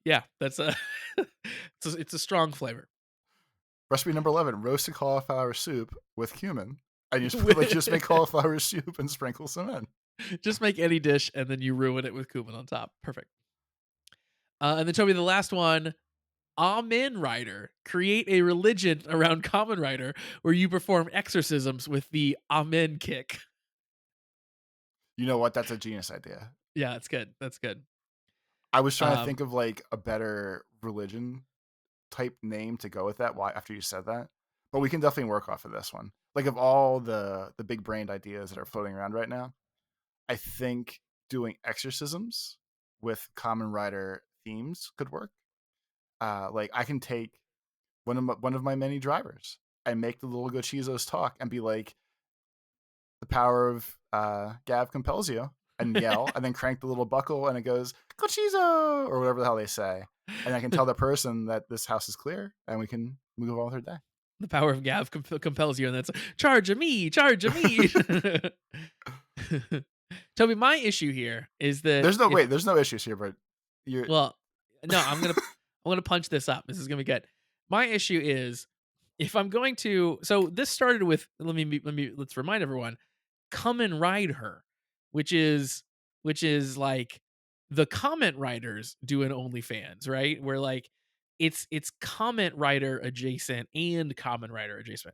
Yeah, that's a it's a strong flavor. recipe number 11: roasted cauliflower soup with cumin. And you just like just make cauliflower soup and sprinkle some in. Just make any dish and then you ruin it with cumin on top. Perfect. And then Toby, the last one, Amen Rider. Create a religion around Common Rider where you perform exorcisms with the Amen kick. You know what? That's a genius idea. Yeah, that's good. That's good. I was trying to Um, think of like a better religion type name to go with that. Why after you said that, but we can definitely work off of this one. Like of all the big brained ideas that are floating around right now, I think doing exorcisms with Common Rider themes could work. Like I can take one of my many drivers and make the little Gochizos talk and be like, the power of Gav compels you, and yell, and then crank the little buckle, and it goes Gochizo or whatever the hell they say, and I can tell the person that this house is clear, and we can move on with our day. the power of Gav compels you, and that's charge of me, charge of me. Toby, my issue here is that if there's no issues here, but you're well, no, I'm gonna punch this up. This is gonna be good. My issue is if I'm going to so this started with let's remind everyone, come and ride her, which is like the comment writers do an OnlyFans, right? Where like it's comment writer adjacent and common writer adjacent.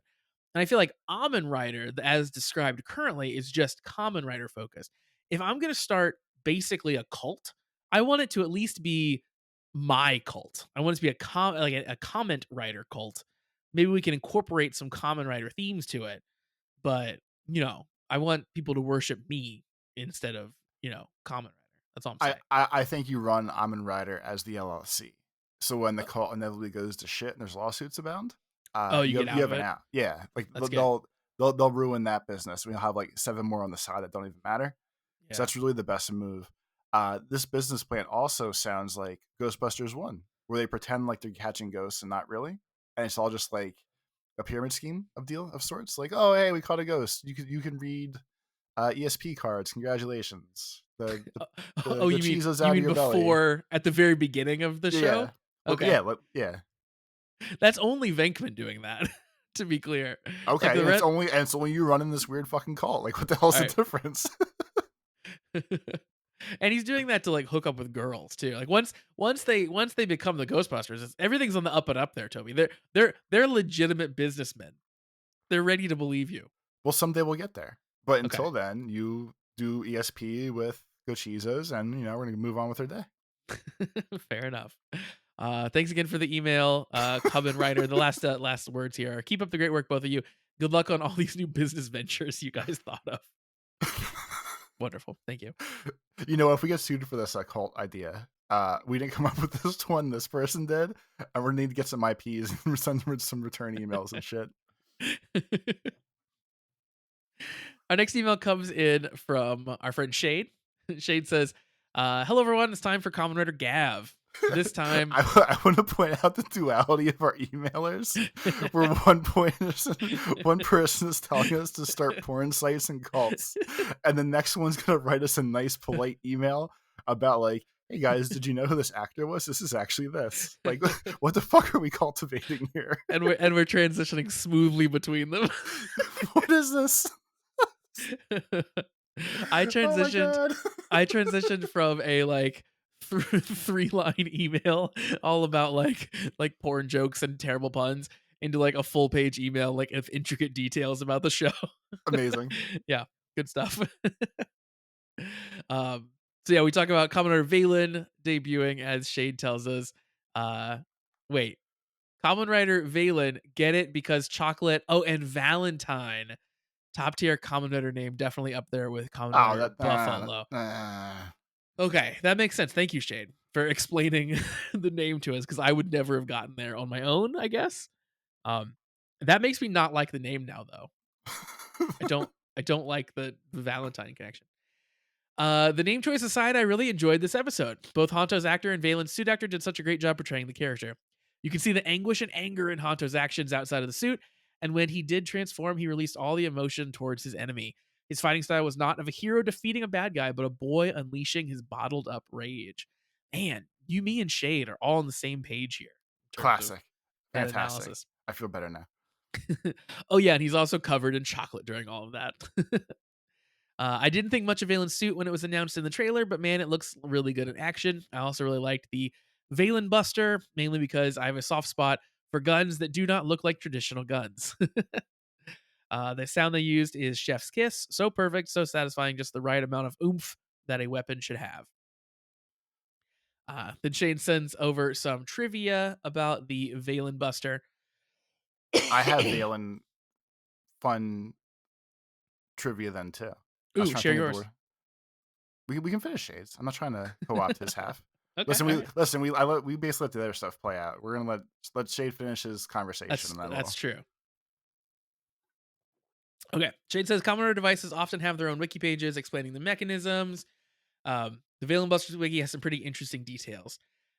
And I feel like Almond Writer, as described currently, is just common writer focused. If I'm going to start basically a cult, I want it to at least be my cult. I want it to be a comment writer cult. Maybe we can incorporate some common writer themes to it, but I want people to worship me instead of common writer. That's all I'm saying. I think you run Amon Rider as the LLC. So when the call inevitably goes to shit and there's lawsuits abound, Oh, you get you out have of an it. out. Yeah, like That's good. they'll ruin that business. We'll have like 7 more on the side that don't even matter. So Yeah. that's really the best move. This business plan also sounds like Ghostbusters 1, where they pretend like they're catching ghosts and not really, and it's all just like a pyramid scheme of sorts. Like, oh hey, we caught a ghost. You can read ESP cards. Congratulations. Uh, The oh, Gochizo's you out of mean your belly. before at the very beginning of the show? Yeah. Okay, Yeah. that's only Venkman doing that. To be clear, like Okay, the rest. and it's only you running this weird fucking cult. Like, what the hell's All the right. difference? And he's doing that to like hook up with girls too. Like once they become the Ghostbusters, everything's on the up and up there, Toby. They're legitimate businessmen. They're ready to believe you. Well, someday we'll get there. But Okay. until then, you do ESP with Gochizos, and we're gonna move on with our day. Fair enough. Thanks again for the email, Cub Writer. The last words here are keep up the great work, both of you. Good luck on all these new business ventures you guys thought of. Wonderful. Thank you. If we get sued for this cult idea, we didn't come up with this one. This person did, and we're gonna need to get some IPs and send them some return emails and shit. Our next email comes in from our friend Shade. Shade says, hello everyone, it's time for Common Writer Gav. This time I want to point out the duality of our emailers, where one person is telling us to start porn sites and cults, and the next one's gonna write us a nice, polite email about like, "Hey guys, did you know who this actor was? This is actually this. Like, what the fuck are we cultivating here?" and we're transitioning smoothly between them. What is this? I Oh my transitioned god. I transitioned from a like 3-line email all about like porn jokes and terrible puns into like a full page email like of intricate details about the show. Amazing. Yeah, good stuff. So yeah, we talk about Commodore Valen debuting as Shade tells us. Wait, Common Writer Valen, get it because chocolate. Oh, and Valentine, top tier Common Writer name, definitely up there with Common Oh, Writer Buffalo. that. Okay, that makes sense. Thank you, Shade, for explaining the name to us because I would never have gotten there on my own. I guess. Um, that makes me not like the name now, though. I don't. I don't like the Valentine connection. The name choice aside, I really enjoyed this episode. Both Honto's actor and Valen's suit actor did such a great job portraying the character. You can see the anguish and anger in Honto's actions outside of the suit, and when he did transform, he released all the emotion towards his enemy. His fighting style was not of a hero defeating a bad guy, but a boy unleashing his bottled up rage. Man, you, me, and Shade are all on the same page here in terms of Classic. that Fantastic. analysis. I feel better now. Oh, yeah, and he's also covered in chocolate during all of that. I didn't think much of Valen's suit when it was announced in the trailer, but man, it looks really good in action. I also really liked the Valen Buster, mainly because I have a soft spot for guns that do not look like traditional guns. The sound they used is Chef's Kiss. So perfect, so satisfying, just the right amount of oomph that a weapon should have. Then Shane sends over some trivia about the Valen Buster. I have Valen fun trivia then too. I was Ooh, trying to share think of the yours. word. We can finish Shades. I'm not trying to co-opt his half. Okay, Listen, all right. we basically let the other stuff play out. We're gonna let Shade finish his conversation, and then That's we'll. true. Okay. Shade says Commodore devices often have their own wiki pages explaining the mechanisms. The Valen Buster's wiki has some pretty interesting details.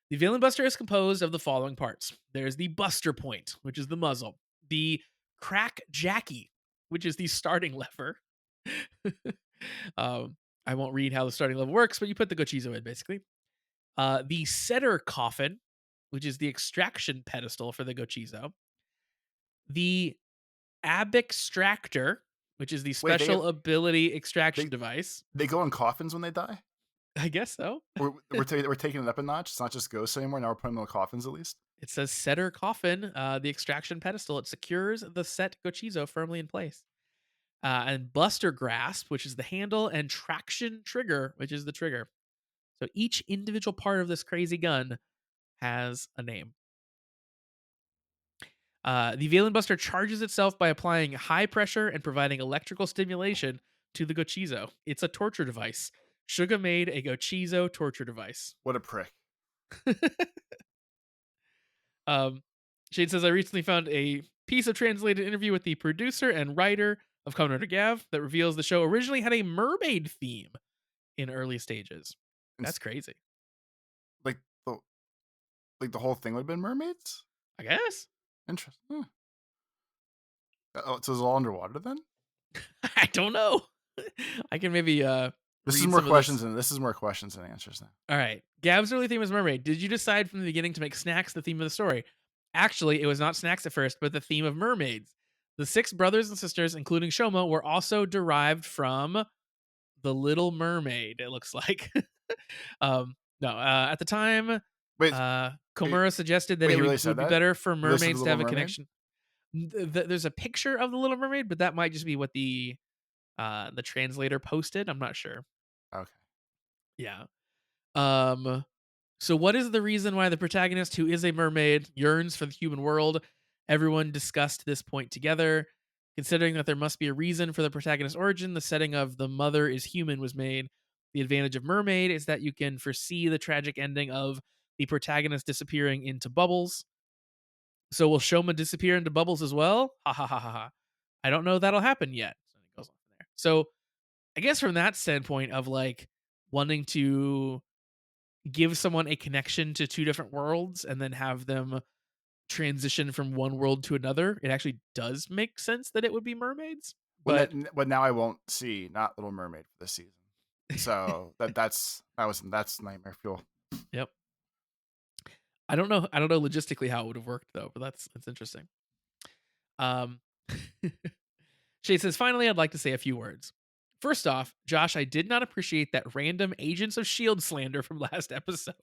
The Valen Buster is composed of the following parts. There's the Buster Point, which is the muzzle. The Crack Jacky, which is the starting lever. I won't read how the starting lever works, but you put the Gochizo in, basically. The Setter Coffin, which is the extraction pedestal for the Gochizo. The Abextractor, which is the Wait, special ability extraction they device. they go in coffins when they die. I guess so. We're taking it up a notch. It's not just ghosts anymore. Now we're putting them in coffins at least. It says Setter Coffin, the extraction pedestal. It secures the set Gochizo firmly in place. And Buster Grasp, which is the handle, and Traction Trigger, which is the trigger. So each individual part of this crazy gun has a name. The Valen Buster charges itself by applying high pressure and providing electrical stimulation to the Gochizo. It's a torture device. Suga made a Gochizo torture device. What a prick. Shade says, I recently found a piece of translated interview with the producer and writer of Kamen Rider Gav that reveals the show originally had a mermaid theme in early stages. That's crazy. Like the the whole thing would have been mermaids. I guess. Interesting. Oh, so it's all underwater then? I don't know. I can maybe This is read more some of this. questions and this is more questions than answers now. All right. Gav's early theme was mermaid. Did you decide from the beginning to make snacks the theme of the story? Actually, it was not snacks at first, but the theme of mermaids. The six brothers and sisters, including Shoma, were also derived from the Little Mermaid. It looks like. No, at the time, Wait, wait, Komura suggested that wait, it he really would said be that? better for He really said the mermaids to Little have a Mermaid? connection. There's a picture of the Little Mermaid, but that might just be what the translator posted. I'm not sure. Okay. Yeah. Um. So, what is the reason why the protagonist, who is a mermaid, yearns for the human world? Everyone discussed this point together. Considering that there must be a reason for the protagonist's origin, the setting of the mother is human was made. The advantage of mermaid is that you can foresee the tragic ending of the protagonist disappearing into bubbles. So, will Shoma disappear into bubbles as well? Ha ha ha ha ha. I don't know that'll happen yet. So, it goes on from there. So, I guess from that standpoint of like wanting to give someone a connection to two different worlds and then have them transition from one world to another, it actually does make sense that it would be mermaids. Well, But but now I won't see not Little Mermaid for this season. So that's nightmare fuel. yep. I don't know logistically how it would have worked though, but that's interesting. Um Shay says, finally, I'd like to say a few words. First off, Josh, I did not appreciate that random Agents of S.H.I.E.L.D. slander from last episode.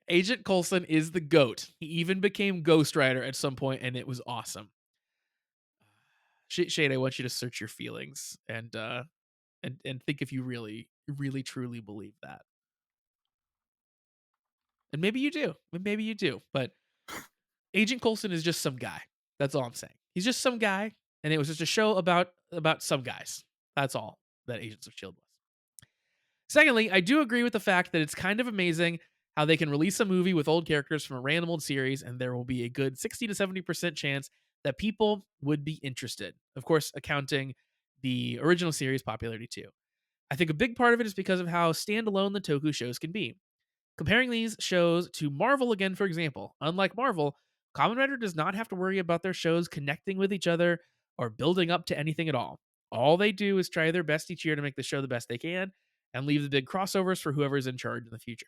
Agent Coulson is the GOAT. He even became Ghost Rider at some point, and it was awesome. Shade, I want you to search your feelings and think if you really, really, truly believe that. And maybe you do. Maybe you do. But Agent Coulson is just some guy. That's all I'm saying. He's just some guy, and it was just a show about some guys. That's all that Agents of Shield was. Secondly, I do agree with the fact that it's kind of amazing how they can release a movie with old characters from a random old series, and there will be a good 60 to 70% chance that people would be interested. Of course, accounting the original series popularity too. I think a big part of it is because of how standalone the Toku shows can be. Comparing these shows to Marvel again, for example, unlike Marvel, Kamen Rider does not have to worry about their shows connecting with each other or building up to anything at all. All they do is try their best each year to make the show the best they can and leave the big crossovers for whoever's in charge in the future.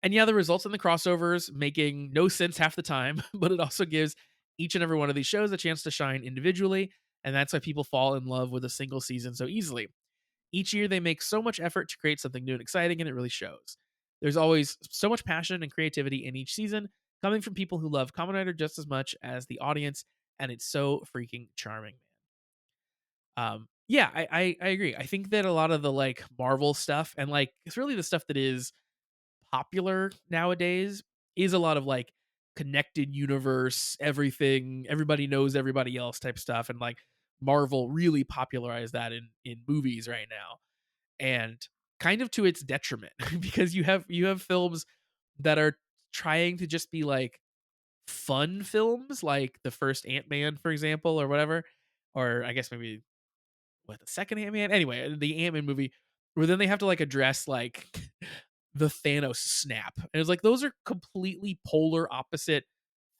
And yeah, the results in the crossovers making no sense half the time, but it also gives each and every one of these shows a chance to shine individually, and that's why people fall in love with a single season so easily. Each year, they make so much effort to create something new and exciting, and it really shows. There's always so much passion and creativity in each season, coming from people who love Kamen Rider just as much as the audience, and it's so freaking charming, man. Yeah, I agree. I think that a lot of the like Marvel stuff and like it's really the stuff that is popular nowadays is a lot of like connected universe, everything, everybody knows everybody else type stuff, and like Marvel really popularized that in movies right now and kind of to its detriment because you have films that are trying to just be like fun films like the first Ant-Man for example or whatever, or I guess maybe what the second Ant-Man, anyway, the Ant-Man movie where then they have to like address like the Thanos snap, and it's like those are completely polar opposite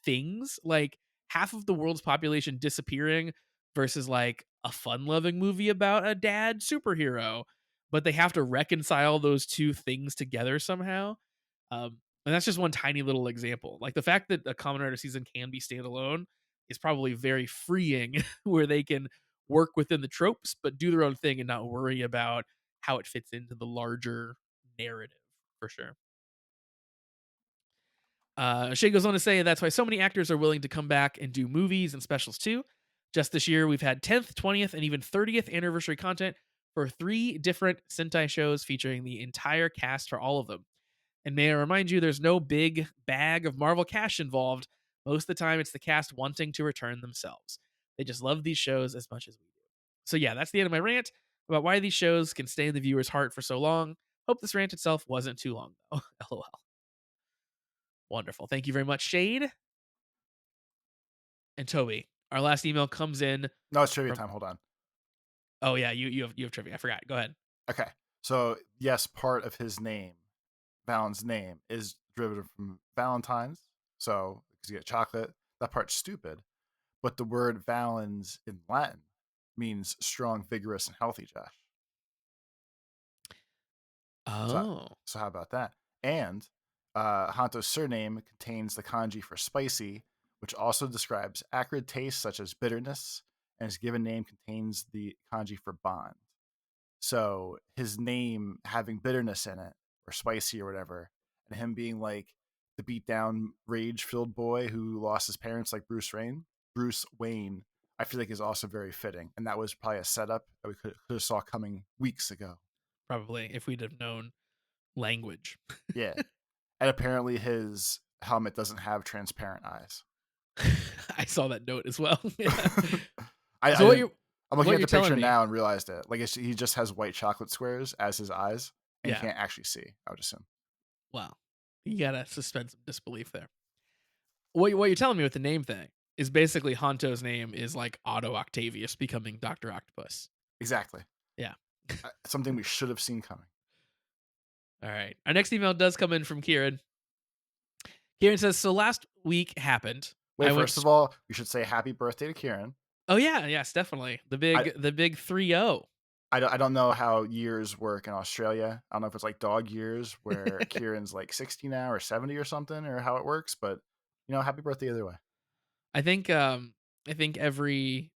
things, like half of the world's population disappearing versus like a fun-loving movie about a dad superhero, but they have to reconcile those two things together somehow. And that's just one tiny little example. Like the fact that a Kamen Rider season can be standalone is probably very freeing, where they can work within the tropes but do their own thing and not worry about how it fits into the larger narrative for sure. Shay goes on to say that's why so many actors are willing to come back and do movies and specials too. Just this year, we've had 10th, 20th, and even 30th anniversary content for 3 different Sentai shows featuring the entire cast for all of them. And may I remind you, there's no big bag of Marvel cash involved. Most of the time, it's the cast wanting to return themselves. They just love these shows as much as we do. So, yeah, that's the end of my rant about why these shows can stay in the viewer's heart for so long. Hope this rant itself wasn't too long, though. LOL. Wonderful. Thank you very much, Shade. And Toby, our last email comes in No, it's trivia from. time. Hold on. Oh yeah, you have trivia. I forgot. Go ahead. Okay. So yes, part of his name, Valen's name, is derivative from Valentine's. So because you get chocolate, that part's stupid. But the word valens in Latin means strong, vigorous, and healthy, Josh. So, Oh, so how about that? And Hanto's surname contains the kanji for spicy, which also describes acrid tastes such as bitterness, and his given name contains the kanji for bond. So his name having bitterness in it, or spicy or whatever, and him being like the beat down, rage filled boy who lost his parents like Bruce Wayne, I feel like is also very fitting. And that was probably a setup that we could have saw coming weeks ago. probably if we'd have known language. Yeah. And apparently his helmet doesn't have transparent eyes. I saw that note as well. Yeah. I So what didn't. you're I'm looking what at you're the telling picture me? now and realized it. Like he just has white chocolate squares as his eyes, and he Yeah. can't actually see. I would assume. Well, you gotta suspend some disbelief there. What you're telling me with the name thing is basically Honto's name is like Otto Octavius becoming Doctor Octopus. Exactly. Yeah. Something we should have seen coming. All right. Our next email does come in from Kieran. Kieran says, "So last week happened. Wait, I went. first of all, we should say happy birthday to Kieran. Oh yeah, yes, definitely. I, The big 3-0. I don't know how years work in Australia. I don't know if it's like dog years where Kieran's like 60 now or 70 or something, or how it works. But happy birthday either way. I think every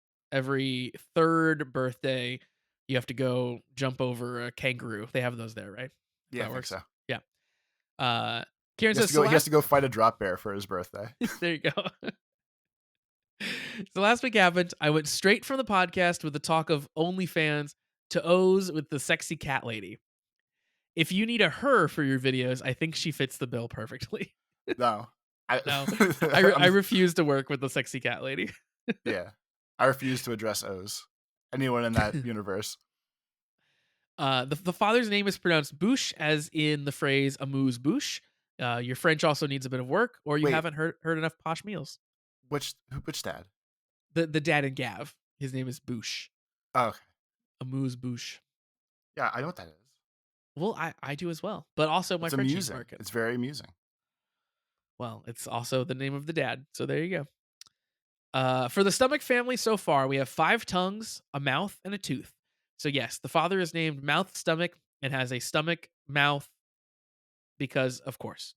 third birthday you have to go jump over a kangaroo. They have those there, right? If Yeah, I that think works. so. Yeah. Uh Kieran He has says, to "So go. He has last to go fight a drop bear for his birthday. there you go. So last week happened. I went straight from the podcast with the talk of OnlyFans to O's with the sexy cat lady. If you need a her for your videos, I think she fits the bill perfectly." No, I, No, I I'm, refuse to work with the sexy cat lady. yeah, I refuse to address O's. Anyone in that universe. The father's name is pronounced bouche, as in the phrase amuse bouche. Your French also needs a bit of work, or you Wait, haven't heard enough posh meals. which dad? The dad in Gav, his name is Bouche. Oh, okay. Amuse bouche. Yeah, I know what that is. Well, I do as well, but also my It's Frenchie's amusing. working. It's very amusing. Well, it's also the name of the dad, so there you go. For the stomach family so far, we have 5 tongues, a mouth, and a tooth. So yes, the father is named Mouth Stomach and has a stomach mouth because, of course.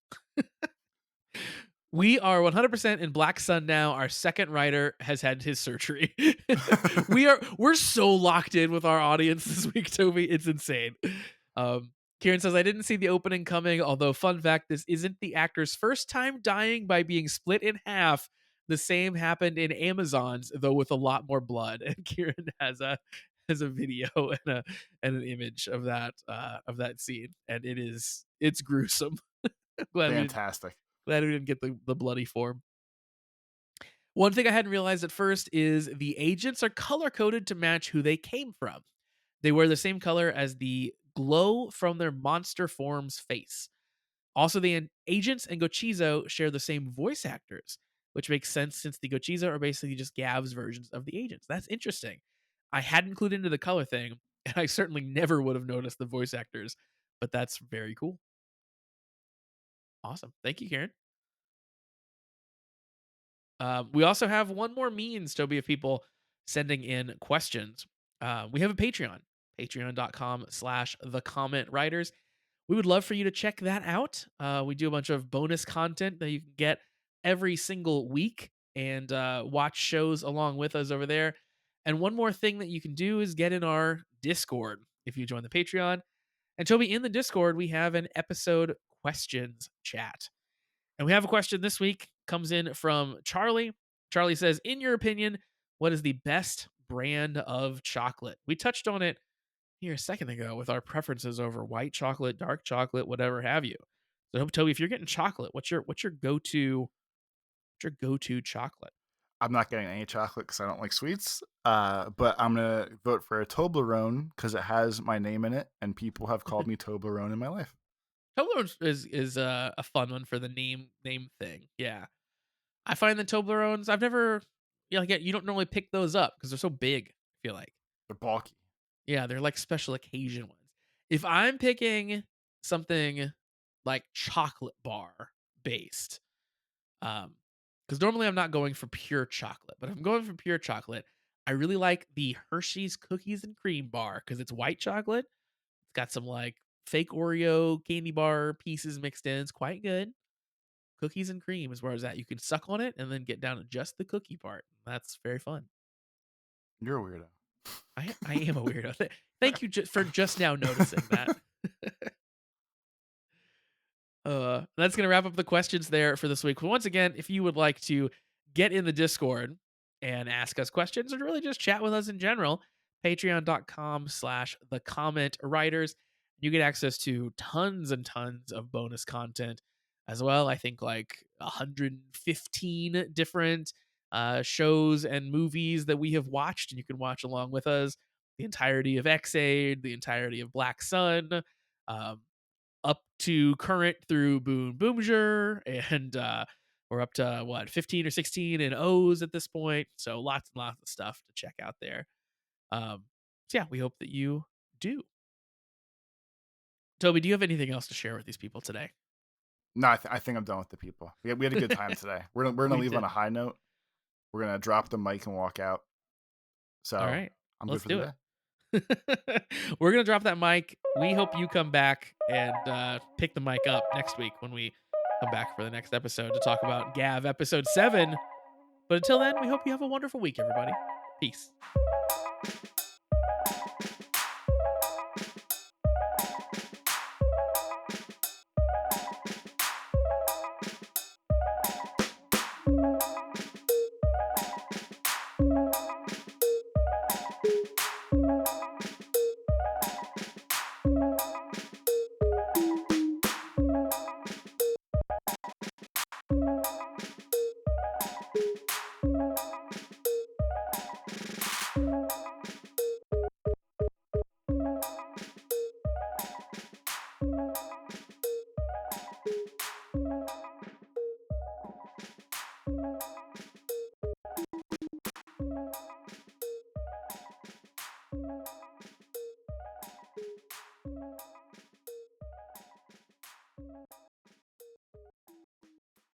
We are 100% in Black Sun now. Our second writer has had his surgery. We're so locked in with our audience this week, Toby. It's insane. Kieran says, "I didn't see the opening coming, although fun fact, this isn't the actor's first time dying by being split in half. The same happened in Amazon's, though with a lot more blood." And Kieran has a video and an image of that scene, and it's gruesome. glad we didn't Fantastic. Glad we didn't get the bloody form. One thing I hadn't realized at first is the agents are color coded to match who they came from. They wear the same color as the glow from their monster form's face. Also, the agents and Gochizo share the same voice actors, which makes sense since the Gochizo are basically just Gav's versions of the agents. That's interesting. I hadn't clued into the color thing, and I certainly never would have noticed the voice actors, but that's very cool. Awesome. Thank you, Karen. We also have one more means, Toby, of people sending in questions. We have a Patreon, patreon.com/the comment writers. We would love for you to check that out. We do a bunch of bonus content that you can get every single week and watch shows along with us over there. And one more thing that you can do is get in our Discord if you join the Patreon. And Toby, in the Discord, we have an episode questions chat. And we have a question this week, comes in from Charlie. Charlie says, "In your opinion, what is the best brand of chocolate?" We touched on it here a second ago with our preferences over white chocolate, dark chocolate, whatever have you. So Toby, if you're getting chocolate, what's your go-to chocolate? I'm not getting any chocolate because I don't like sweets. But I'm gonna vote for a Toblerone because it has my name in it, and people have called me Toblerone in my life. Toblerone is a fun one for the name thing. Yeah, I find the Toblerones. I've never, you don't normally pick those up because they're so big. I feel like. They're bulky. Yeah, they're like special occasion ones. If I'm picking something like chocolate bar based, because normally I'm not going for pure chocolate, but if I'm going for pure chocolate, I really like the Hershey's cookies and cream bar because it's white chocolate. It's got some like fake Oreo candy bar pieces mixed in. It's quite good. Cookies and cream is where it's at. You can suck on it and then get down to just the cookie part. That's very fun. You're a weirdo. I am a weirdo. Thank you for just now noticing that. That's gonna wrap up the questions there for this week. Once again, if you would like to get in the Discord and ask us questions or really just chat with us in general, patreon.com/the comment writers. You get access to tons and tons of bonus content as well. I think like 115 different shows and movies that we have watched, and you can watch along with us. The entirety of X-Aid, the entirety of Black Sun, um, up to current through Boon Boomjer, and we're up to what 15 or 16 in O's at this point. So lots and lots of stuff to check out there. So yeah, we hope that you do. Toby, do you have anything else to share with these people today? No, I think I'm done with the people. We had a good time today. We're gonna We leave on did. a high note. We're gonna drop the mic and walk out. All So right, I'm good let's for the do day. it. We're gonna drop that mic. We hope you come back and pick the mic up next week when we come back for the next episode to talk about Gav episode 7. But until then, we hope you have a wonderful week, everybody. Peace.